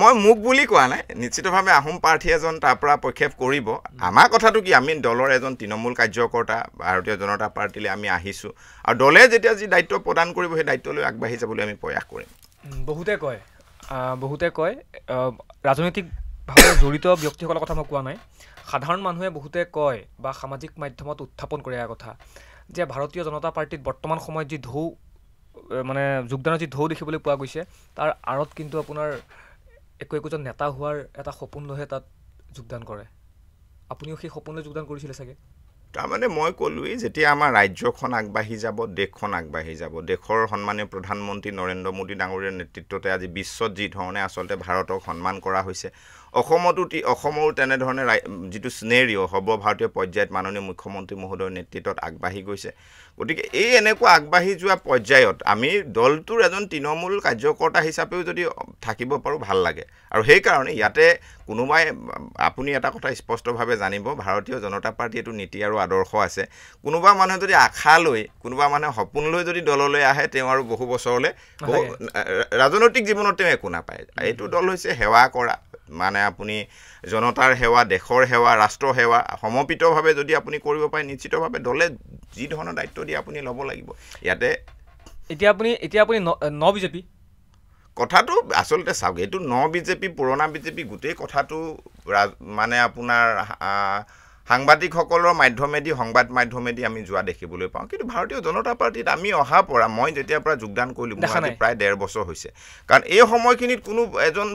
মই মোক বুলি কোৱা নাই, নিশ্চিতভাৱে আহোম প্ৰাৰ্থী এজন তাৰ পৰা প্ৰক্ষেপ কৰিব। আমাৰ কথাটো কি, আমি দলৰ এজন তৃণমূল কাৰ্যকৰ্তা, ভাৰতীয় জনতা পাৰ্টীলৈ আমি আহিছোঁ, আৰু দলে যেতিয়া যি দায়িত্ব প্ৰদান কৰিব সেই দায়িত্বলৈ আগবাঢ়ি যাবলৈ আমি প্ৰয়াস কৰিম। বহুতে কয় ৰাজনৈতিকভাৱে জড়িত ব্যক্তিসকলৰ কথা মই কোৱা নাই, সাধাৰণ মানুহে বহুতে কয় বা সামাজিক মাধ্যমত উত্থাপন কৰে এয়া কথা যে ভাৰতীয় জনতা পাৰ্টীত বৰ্তমান সময়ত যি যোগদানৰ যি ঢৌ দেখিবলৈ পোৱা গৈছে, তাৰ আঁৰত কিন্তু আপোনাৰ একোজন নেতা হোৱাৰ এটা সপোন লৈহে তাত যোগদান কৰে। আপুনিও সেই সপোনলৈ যোগদান কৰিছিলে চাগে? তাৰমানে মই ক'লোৱেই, যেতিয়া আমাৰ ৰাজ্যখন আগবাঢ়ি যাব, দেশখন আগবাঢ়ি যাব, দেশৰ সন্মানীয় প্ৰধানমন্ত্ৰী নৰেন্দ্ৰ মোদী ডাঙৰীয়াৰ নেতৃত্বতে আজি বিশ্বত যি ধৰণে আচলতে ভাৰতক সন্মান কৰা হৈছে, অসমৰো তেনেধৰণে যিটো স্নেৰিঅ' সৰ্বভাৰতীয় পৰ্যায়ত মাননীয় মুখ্যমন্ত্ৰী মহোদয়ৰ নেতৃত্বত আগবাঢ়ি গৈছে। গতিকে এই এনেকুৱা আগবাঢ়ি যোৱা পৰ্যায়ত আমি দলটোৰ এজন তৃণমূল কাৰ্যকৰ্তা হিচাপেও যদি থাকিব পাৰোঁ ভাল লাগে। আৰু সেইকাৰণে ইয়াতে কোনোবাই, আপুনি এটা কথা স্পষ্টভাৱে জানিব, ভাৰতীয় জনতা পাৰ্টী এইটো নীতি আৰু আদৰ্শ আছে। কোনোবা মানুহে যদি আশা লৈ, কোনোবা মানুহে সপোন লৈ যদি দললৈ আহে, তেওঁ আৰু বহু বছৰলৈ ৰাজনৈতিক জীৱনত তেওঁ একো নাপায়। এইটো দল হৈছে সেৱা কৰা, মানে আপুনি জনতাৰ সেৱা, দেশৰ সেৱা, ৰাষ্ট্ৰৰ সেৱা সমৰ্পিতভাৱে যদি আপুনি কৰিব পাৰে, নিশ্চিতভাৱে দলে যি ধৰণৰ দায়িত্ব দিয়ে আপুনি ল'ব লাগিব। ইয়াতে এতিয়া আপুনি ন বিজেপি কথাটো আচলতে চাওক, এইটো বিজেপি পুৰণা বিজেপি গোটেই কথাটো মানে আপোনাৰ সাংবাদিকসকলৰ মাধ্যমেদি, সংবাদ মাধ্যমেদি আমি যোৱা দেখিবলৈ পাওঁ। কিন্তু ভাৰতীয় জনতা পাৰ্টীত আমি অহাৰ পৰা, মই যেতিয়াৰ পৰা যোগদান কৰিলোঁ, মোৰ আজি প্ৰায় 1.5 বছৰ হৈছে। কাৰণ এই সময়খিনিত কোনো এজন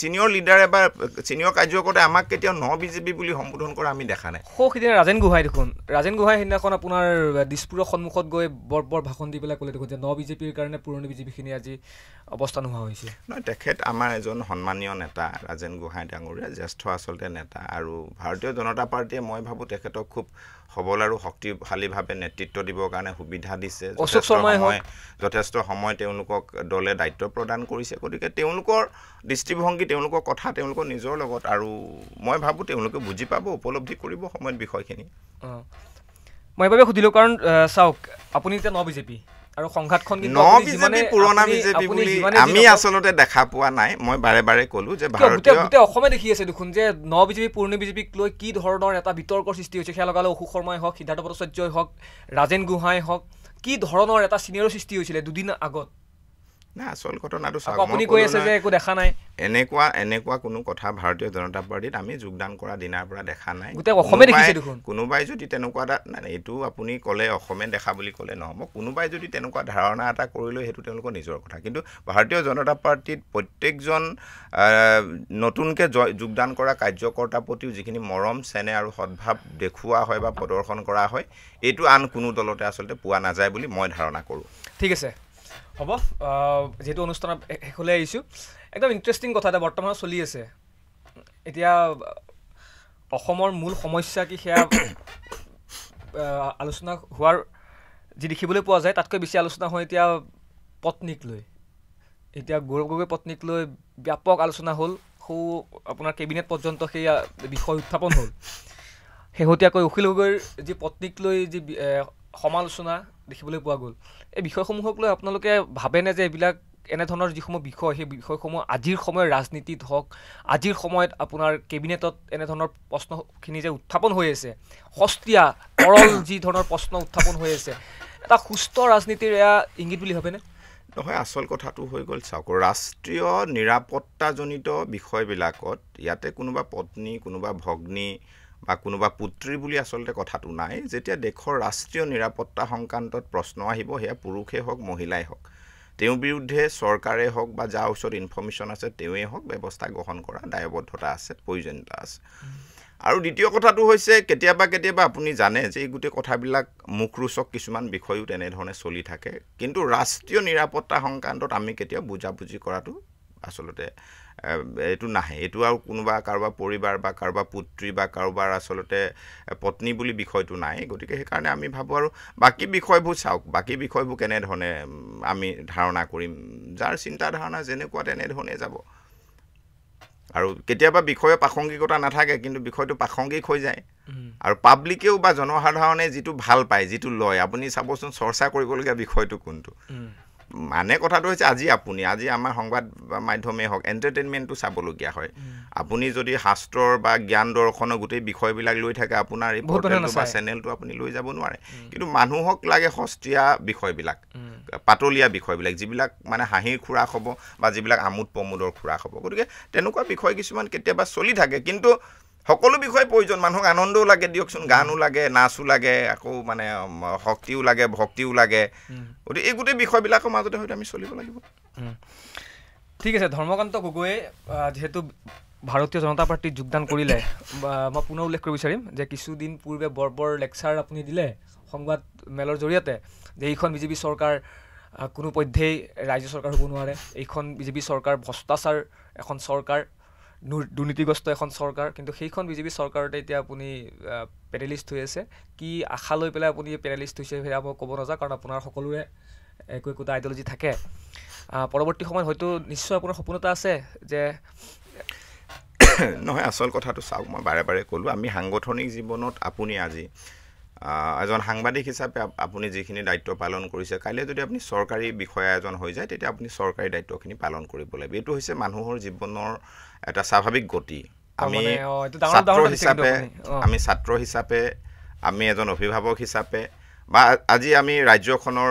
ছিনিয়ৰ লিডাৰে বা ছিনিয়ৰ কাৰ্যকৰ্তাই আমাক কেতিয়াও বিজেপি বুলি সম্বোধন কৰা আমি দেখা নাই। সিদিনা ৰাজেন গোহাঁই সেইদিনাখন আপোনাৰ দিছপুৰৰ সন্মুখত গৈ বৰ ভাষণ দি পেলাই ক'লে দেখোন যে বিজেপিৰ কাৰণে পুৰণি বিজেপিখিনি আজি অৱস্থা নোহোৱা হৈছে। নহয়, তেখেত আমাৰ এজন সন্মানীয় নেতা, ৰাজেন গোহাঁই ডাঙৰীয়া জ্যেষ্ঠ আচলতে নেতা, আৰু ভাৰতীয় জনতা পাৰ্টীয়ে মই ভাবোঁ তেখেতক খুব সবল আৰু শক্তিশালীভাৱে নেতৃত্ব দিবৰ কাৰণে সুবিধা দিছে। যথেষ্ট সময় তেওঁলোকক দলে দায়িত্ব প্ৰদান কৰিছে। গতিকে তেওঁলোকৰ দৃষ্টিভংগী, তেওঁলোকৰ কথা তেওঁলোকৰ নিজৰ লগত, আৰু মই ভাবোঁ তেওঁলোকে বুজি পাব, উপলব্ধি কৰিব সময়ত বিষয়খিনি। মই এইবাবে সুধিলোঁ কাৰণ চাওক, আপুনি এতিয়া বিজেপি আৰু সংঘাতখন কিন্তু বিজেপি পুৰণা বিজেপি বুলি আমি আচলতে দেখা পোৱা নাই। মই বাৰে বাৰে ক'লো যে গোটেই অসমে দেখি আছে দেখোন যে বিজেপি পুৰণি বিজেপিক লৈ কি ধৰণৰ এটা বিতৰ্কৰ সৃষ্টি হৈছে। সেয়া লগালে অশোক শৰ্মাই হওক, সিদ্ধাৰ্থ ভট্টাচাৰ্যই হওক, ৰাজেন গোহাঁই হওক, কি ধৰণৰ এটা চিনেৰিঅ' সৃষ্টি হৈছিলে দুদিন আগত। না, আচল ঘটনাটো চাওক, আপুনি কৈ আছে যে একো দেখা নাই। এনেকুৱা কোনো কথা ভাৰতীয় জনতা পাৰ্টীত আমি যোগদান কৰা দিনাৰ পৰা দেখা নাই। গোটেই অসমে দেখিছে দেখোন। কোনোবাই যদি তেনেকুৱা এটা, এইটো আপুনি ক'লে অসমে দেখা বুলি ক'লে নহ'ব। কোনোবাই যদি তেনেকুৱা ধাৰণা এটা কৰিলে সেইটো তেওঁলোকৰ নিজৰ কথা। কিন্তু ভাৰতীয় জনতা পাৰ্টীত প্ৰত্যেকজন নতুনকৈ যোগদান কৰা কাৰ্যকৰ্তাৰ প্ৰতিও যিখিনি মৰম, চেনেহ আৰু সদ্ভাৱ দেখুওৱা হয় বা প্ৰদৰ্শন কৰা হয়, এইটো আন কোনো দলতে আচলতে পোৱা নাযায় বুলি মই ধাৰণা কৰোঁ। ঠিক আছে, হ'ব। যিহেতু অনুষ্ঠানত শেষলৈ আহিছোঁ, একদম ইণ্টাৰেষ্টিং কথা এটা বৰ্তমানত চলি আছে। এতিয়া অসমৰ মূল সমস্যা কি সেয়া আলোচনা হোৱাৰ যি দেখিবলৈ পোৱা যায়, তাতকৈ বেছি আলোচনা হয় এতিয়া পত্নীক লৈ। এতিয়া গৌৰৱ গগৈ পত্নীক লৈ ব্যাপক আলোচনা হ'ল, আপোনাৰ কেবিনেট পৰ্যন্ত সেই বিষয় উত্থাপন হ'ল। শেহতীয়াকৈ অখিল গগৈৰ যি পত্নীক লৈ যি সমালোচনা দেখিবলৈ পোৱা গ'ল, এই বিষয়সমূহক লৈ আপোনালোকে ভাবেনে যে এইবিলাক এনেধৰণৰ যিসমূহ বিষয় সেই বিষয়সমূহ আজিৰ সময়ৰ ৰাজনীতিত হওক আজিৰ সময়ত আপোনাৰ কেবিনেটত এনেধৰণৰ প্ৰশ্নখিনি যে উত্থাপন হৈ আছে সস্তীয়া সৰল যি ধৰণৰ প্ৰশ্ন উত্থাপন হৈ আছে এটা সুস্থ ৰাজনীতিৰ এয়া ইংগিত বুলি ভাবেনে নহয় আচল কথাটো হৈ গ'ল চাওক ৰাষ্ট্ৰীয় নিৰাপত্তাজনিত বিষয়বিলাকত ইয়াতে কোনোবা পত্নী কোনোবা ভগ্নী বা কোনোবা পুত্ৰী বুলি আচলতে কথাটো নাই যেতিয়া দেশৰ ৰাষ্ট্ৰীয় নিৰাপত্তা সংক্ৰান্তত প্ৰশ্ন আহিব সেয়া পুৰুষে হওক মহিলাই হওক তেওঁৰ বিৰুদ্ধে চৰকাৰে হওক বা যাৰ ওচৰত ইনফৰমেশ্যন আছে তেওঁৱেই হওক ব্যৱস্থা গ্ৰহণ কৰা দায়বদ্ধতা আছে প্ৰয়োজনীয়তা আছে আৰু দ্বিতীয় কথাটো হৈছে কেতিয়াবা আপুনি জানে যে এই গোটেই কথাবিলাক মুখৰোচক কিছুমান বিষয়ও তেনেধৰণে চলি থাকে কিন্তু ৰাষ্ট্ৰীয় নিৰাপত্তা সংক্ৰান্তত আমি কেতিয়াও বুজাবুজি কৰাটো আচলতে এইটো নাহে এইটো আৰু কোনোবা কাৰোবাৰ পৰিবাৰ বা কাৰোবাৰ পুত্ৰী বা কাৰোবাৰ আচলতে পত্নী বুলি বিষয়টো নাই গতিকে সেইকাৰণে আমি ভাবোঁ আৰু বাকী বিষয়বোৰ চাওক বাকী বিষয়বোৰ কেনেধৰণে আমি ধাৰণা কৰিম যাৰ চিন্তাধাৰণা যেনেকুৱা তেনেধৰণে যাব আৰু কেতিয়াবা বিষয়ৰ প্ৰাসংগিকতা নাথাকে কিন্তু বিষয়টো প্ৰাসংগিক হৈ যায় আৰু পাব্লিকেও বা জনসাধাৰণে যিটো ভাল পায় যিটো লয় আপুনি চাবচোন চৰ্চা কৰিবলগীয়া বিষয়টো কোনটো মানে কথাটো হৈছে আজি আমাৰ সংবাদ মাধ্যমেই হওক এণ্টাৰটেইনমেণ্টটো চাবলগীয়া হয় আপুনি যদি শাস্ত্ৰৰ বা জ্ঞান দৰ্শনৰ গোটেই বিষয়বিলাক লৈ থাকে আপোনাৰ এই পৰ্টেলটো বা চেনেলটো আপুনি লৈ যাব নোৱাৰে কিন্তু মানুহক লাগে সস্তীয়া বিষয়বিলাক পাতলীয়া বিষয়বিলাক যিবিলাক মানে হাঁহিৰ খোৰাক হ'ব বা যিবিলাক আমোদ প্ৰমোদৰ খোৰাক হ'ব গতিকে তেনেকুৱা বিষয় কিছুমান কেতিয়াবা চলি থাকে কিন্তু সকলো বিষয় প্ৰয়োজন মানুহক আনন্দও লাগে দিয়কচোন গানো লাগে নাচো লাগে আকৌ মানে শক্তিও লাগে ভক্তিও লাগে গতিকে এই গোটেই বিষয়বিলাকৰ মাজতে হয়তো আমি চলিব লাগিব ঠিক আছে ধৰ্মকান্ত গগৈয়ে যিহেতু ভাৰতীয় জনতা পাৰ্টিত যোগদান কৰিলে মই পুনৰ উল্লেখ কৰিব বিচাৰিম যে কিছুদিন পূৰ্বে বৰ লেকচাৰ আপুনি দিলে সংবাদ মেলৰ জৰিয়তে যে এইখন বিজেপি চৰকাৰ কোনো পধ্যেই ৰাজ্য চৰকাৰ হ'ব নোৱাৰে এইখন বিজেপি চৰকাৰ ভ্ৰষ্টাচাৰ এখন চৰকাৰ দুৰ্নীতিগ্ৰস্ত এখন চৰকাৰ কিন্তু সেইখন বিজেপি চৰকাৰতে এতিয়া আপুনি পেনেলিষ্ট হৈ আছে কি আশা লৈ পেলাই আপুনি পেনেলিষ্ট হৈছে সেয়া মই ক'ব নাযাওঁ কাৰণ আপোনাৰ সকলোৰে একোটা আইডিঅলজি থাকে পৰৱৰ্তী সময়ত হয়তো নিশ্চয় আপোনাৰ সপোন এটা আছে যে নহয় আচল কথাটো চাওক মই বাৰে বাৰে ক'লোঁ আমি সাংগঠনিক জীৱনত আপুনি আজি এজন সাংবাদিক হিচাপে আপুনি যিখিনি দায়িত্ব পালন কৰিছে কাইলৈ যদি আপুনি চৰকাৰী বিষয়া এজন হৈ যায় তেতিয়া আপুনি চৰকাৰী দায়িত্বখিনি পালন কৰিব লাগিব এইটো হৈছে মানুহৰ জীৱনৰ এটা স্বাভাৱিক গতি আমি ছাত্ৰ হিচাপে আমি এজন অভিভাৱক হিচাপে বা আজি আমি ৰাজ্যখনৰ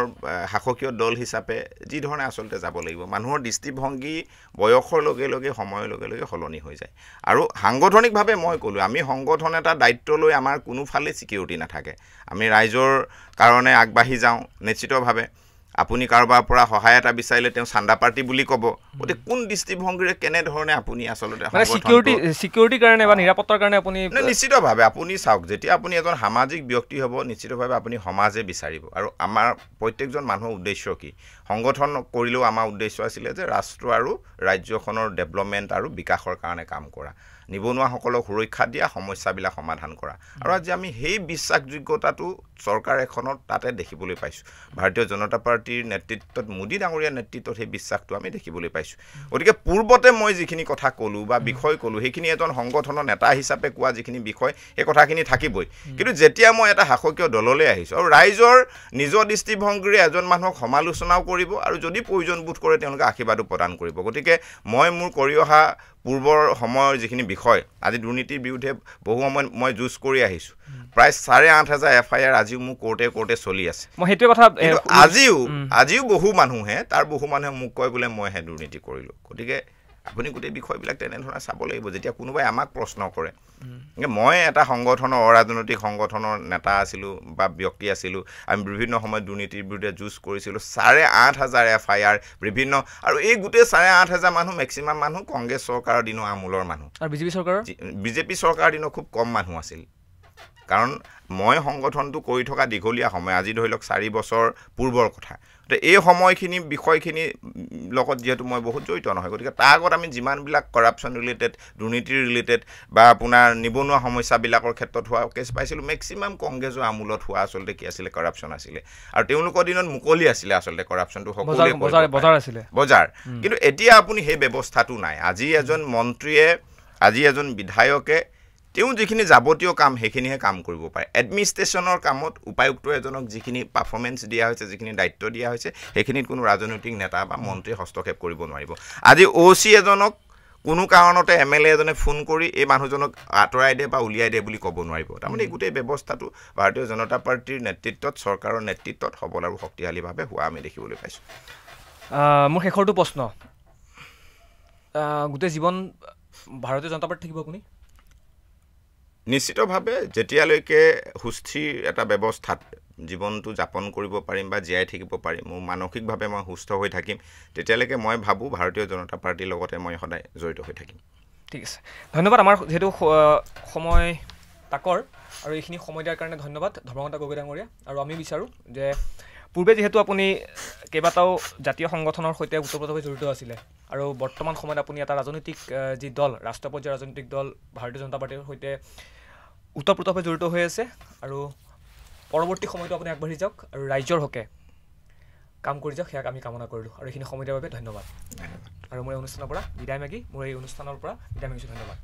শাসকীয় দল হিচাপে যি ধৰণে আচলতে যাব লাগিব মানুহৰ দৃষ্টিভংগী বয়সৰ লগে লগে সময়ৰ লগে লগে সলনি হৈ যায় আৰু সাংগঠনিকভাৱে মই ক'লোঁ আমি সংগঠন এটা দায়িত্ব লৈ আমাৰ কোনোফালে ছিকিউৰিটি নাথাকে আমি ৰাইজৰ কাৰণে আগবাঢ়ি যাওঁ নিশ্চিতভাৱে আপুনি কাৰোবাৰ পৰা সহায় এটা বিচাৰিলে তেওঁ চান্দা পাৰ্টি বুলি ক'ব গতিকে কোন দৃষ্টিভংগীৰে কেনেধৰণে আপুনি আচলতে ছিকিউৰিটিৰ কাৰণে বা নিৰাপত্তাৰ কাৰণে আপুনি নিশ্চিতভাৱে আপুনি চাওক যেতিয়া আপুনি এজন সামাজিক ব্যক্তি হ'ব নিশ্চিতভাৱে আপুনি সমাজে বিচাৰিব আৰু আমাৰ প্ৰত্যেকজন মানুহৰ উদ্দেশ্য কি সংগঠন কৰিলেও আমাৰ উদ্দেশ্য আছিলে যে ৰাষ্ট্ৰ আৰু ৰাজ্যখনৰ ডেভেলপমেণ্ট আৰু বিকাশৰ কাৰণে কাম কৰা নিবনুৱাসকলক সুৰক্ষা দিয়া সমস্যাবিলাক সমাধান কৰা আৰু আজি আমি সেই বিশ্বাসযোগ্যতাটো চৰকাৰ এখনত তাতে দেখিবলৈ পাইছোঁ ভাৰতীয় জনতা পাৰ্টিৰ নেতৃত্বত মোদী ডাঙৰীয়াৰ নেতৃত্বত সেই বিশ্বাসটো আমি দেখিবলৈ পাইছোঁ গতিকে পূৰ্বতে মই যিখিনি কথা ক'লোঁ বা বিষয় ক'লোঁ সেইখিনি এজন সংগঠনৰ নেতা হিচাপে কোৱা যিখিনি বিষয় সেই কথাখিনি থাকিবই কিন্তু যেতিয়া মই এটা শাসকীয় দললৈ আহিছোঁ আৰু ৰাইজৰ নিজৰ দৃষ্টিভংগীৰে এজন মানুহক সমালোচনাও কৰিব আৰু যদি প্ৰয়োজন বোধ কৰে তেওঁলোকে আশীৰ্বাদো প্ৰদান কৰিব গতিকে মই মোৰ কৰি অহা পূৰ্বৰ সময়ৰ যিখিনি বিষয় আজি দুৰ্নীতিৰ বিৰুদ্ধে বহু সময় মই যুঁজ কৰি আহিছোঁ প্ৰায় 8,500 FIR আজিও মোৰ কোৰ্টে চলি আছে মই সেইটোৱে কথা আজিও বহু মানুহে মোক কয় বোলে মইহে দুৰ্নীতি কৰিলোঁ গতিকে আপুনি গোটেই বিষয়বিলাক তেনেধৰণে চাব লাগিব যেতিয়া কোনোবাই আমাক প্ৰশ্ন কৰে মই এটা সংগঠনৰ অৰাজনৈতিক সংগঠনৰ নেতা আছিলোঁ বা ব্যক্তি আছিলোঁ আমি বিভিন্ন সময়ত দুৰ্নীতিৰ বিৰুদ্ধে যুঁজ কৰিছিলোঁ 8,500 FIR বিভিন্ন আৰু এই গোটেই 8,500 মানুহ মেক্সিমাম মানুহ কংগ্ৰেছ চৰকাৰৰ দিনৰ আমূলৰ মানুহ আৰু বিজেপি চৰকাৰৰ দিনৰ খুব কম মানুহ আছিল কাৰণ মই সংগঠনটো কৰি থকা দীঘলীয়া সময় আজি ধৰি লওক 4 বছৰ পূৰ্বৰ কথা তো এই সময়খিনি বিষয়খিনি লগত যেহেতু মই বহুত জড়িত নহয় গতিকে তাৰ আগত আমি যিমানবিলাক কৰাপশ্যন ৰিলেটেড দুৰ্নীতি ৰিলেটেড বা আপোনাৰ নিবনুৱা সমস্যাবিলাকৰ ক্ষেত্ৰত হোৱা কেছ পাইছিলোঁ মেক্সিমাম কংগ্ৰেছৰ আমূলত হোৱা আচলতে কি আছিলে কৰাপশ্যন আছিলে আৰু তেওঁলোকৰ দিনত মুকলি আছিলে আচলতে কৰাপশ্যনটো সকলোৱে বজাৰ কিন্তু এতিয়া আপুনি সেই ব্যৱস্থাটো নাই আজি এজন মন্ত্ৰীয়ে আজি এজন বিধায়কে তেওঁ যিখিনি যাৱতীয় কাম সেইখিনিহে কাম কৰিব পাৰে এডমিনিষ্ট্ৰেশ্যনৰ কামত উপায়ুক্ত এজনক যিখিনি পাৰফৰ্মেঞ্চ দিয়া হৈছে যিখিনি দায়িত্ব দিয়া হৈছে সেইখিনিত কোনো ৰাজনৈতিক নেতা বা মন্ত্ৰীয়ে হস্তক্ষেপ কৰিব নোৱাৰিব আজি OC এজনক কোনো কাৰণতে MLA এজনে ফোন কৰি এই মানুহজনক আঁতৰাই দিয়ে বা উলিয়াই দিয়ে বুলি ক'ব নোৱাৰিব তাৰমানে গোটেই ব্যৱস্থাটো ভাৰতীয় জনতা পাৰ্টিৰ নেতৃত্বত চৰকাৰৰ নেতৃত্বত সবল আৰু শক্তিশালীভাৱে হোৱা আমি দেখিবলৈ পাইছোঁ মোৰ শেষৰটো প্ৰশ্ন গোটেই জীৱন ভাৰতীয় জনতা পাৰ্টি থাকিব আপুনি নিশ্চিতভাৱে যেতিয়ালৈকে সুস্থিৰ এটা ব্যৱস্থাত জীৱনটো যাপন কৰিব পাৰিম বা জীয়াই থাকিব পাৰিম মোৰ মানসিকভাৱে মই সুস্থ হৈ থাকিম তেতিয়ালৈকে মই ভাবোঁ ভাৰতীয় জনতা পাৰ্টিৰ লগতে মই সদায় জড়িত হৈ থাকিম ঠিক আছে ধন্যবাদ আমাৰ যেহেতু সময় তাকৰ আৰু এইখিনি সময় দিয়াৰ কাৰণে ধন্যবাদ ধৰ্মকান্ত গগৈ ডাঙৰীয়া আৰু আমি বিচাৰোঁ যে পূৰ্বে যিহেতু আপুনি কেইবাটাও জাতীয় সংগঠনৰ সৈতে ওতপ্ৰোতভাৱে জড়িত আছিলে আৰু বৰ্তমান সময়ত আপুনি এটা ৰাজনৈতিক যি দল ৰাষ্ট্ৰীয় পৰ্যায়ৰ ৰাজনৈতিক দল ভাৰতীয় জনতা পাৰ্টিৰ সৈতে ওতপ্ৰোতভাৱে জড়িত হৈ আছে আৰু পৰৱৰ্তী সময়তো আপুনি আগবাঢ়ি যাওক আৰু ৰাইজৰ হকে কাম কৰি যাওক সেয়াক আমি কামনা কৰিলোঁ আৰু এইখিনি সময় দিয়াৰ বাবে ধন্যবাদ আৰু মোৰ এই অনুষ্ঠানৰ পৰা বিদায় মাগি মোৰ এই অনুষ্ঠানৰ পৰা বিদায় মাগিছোঁ ধন্যবাদ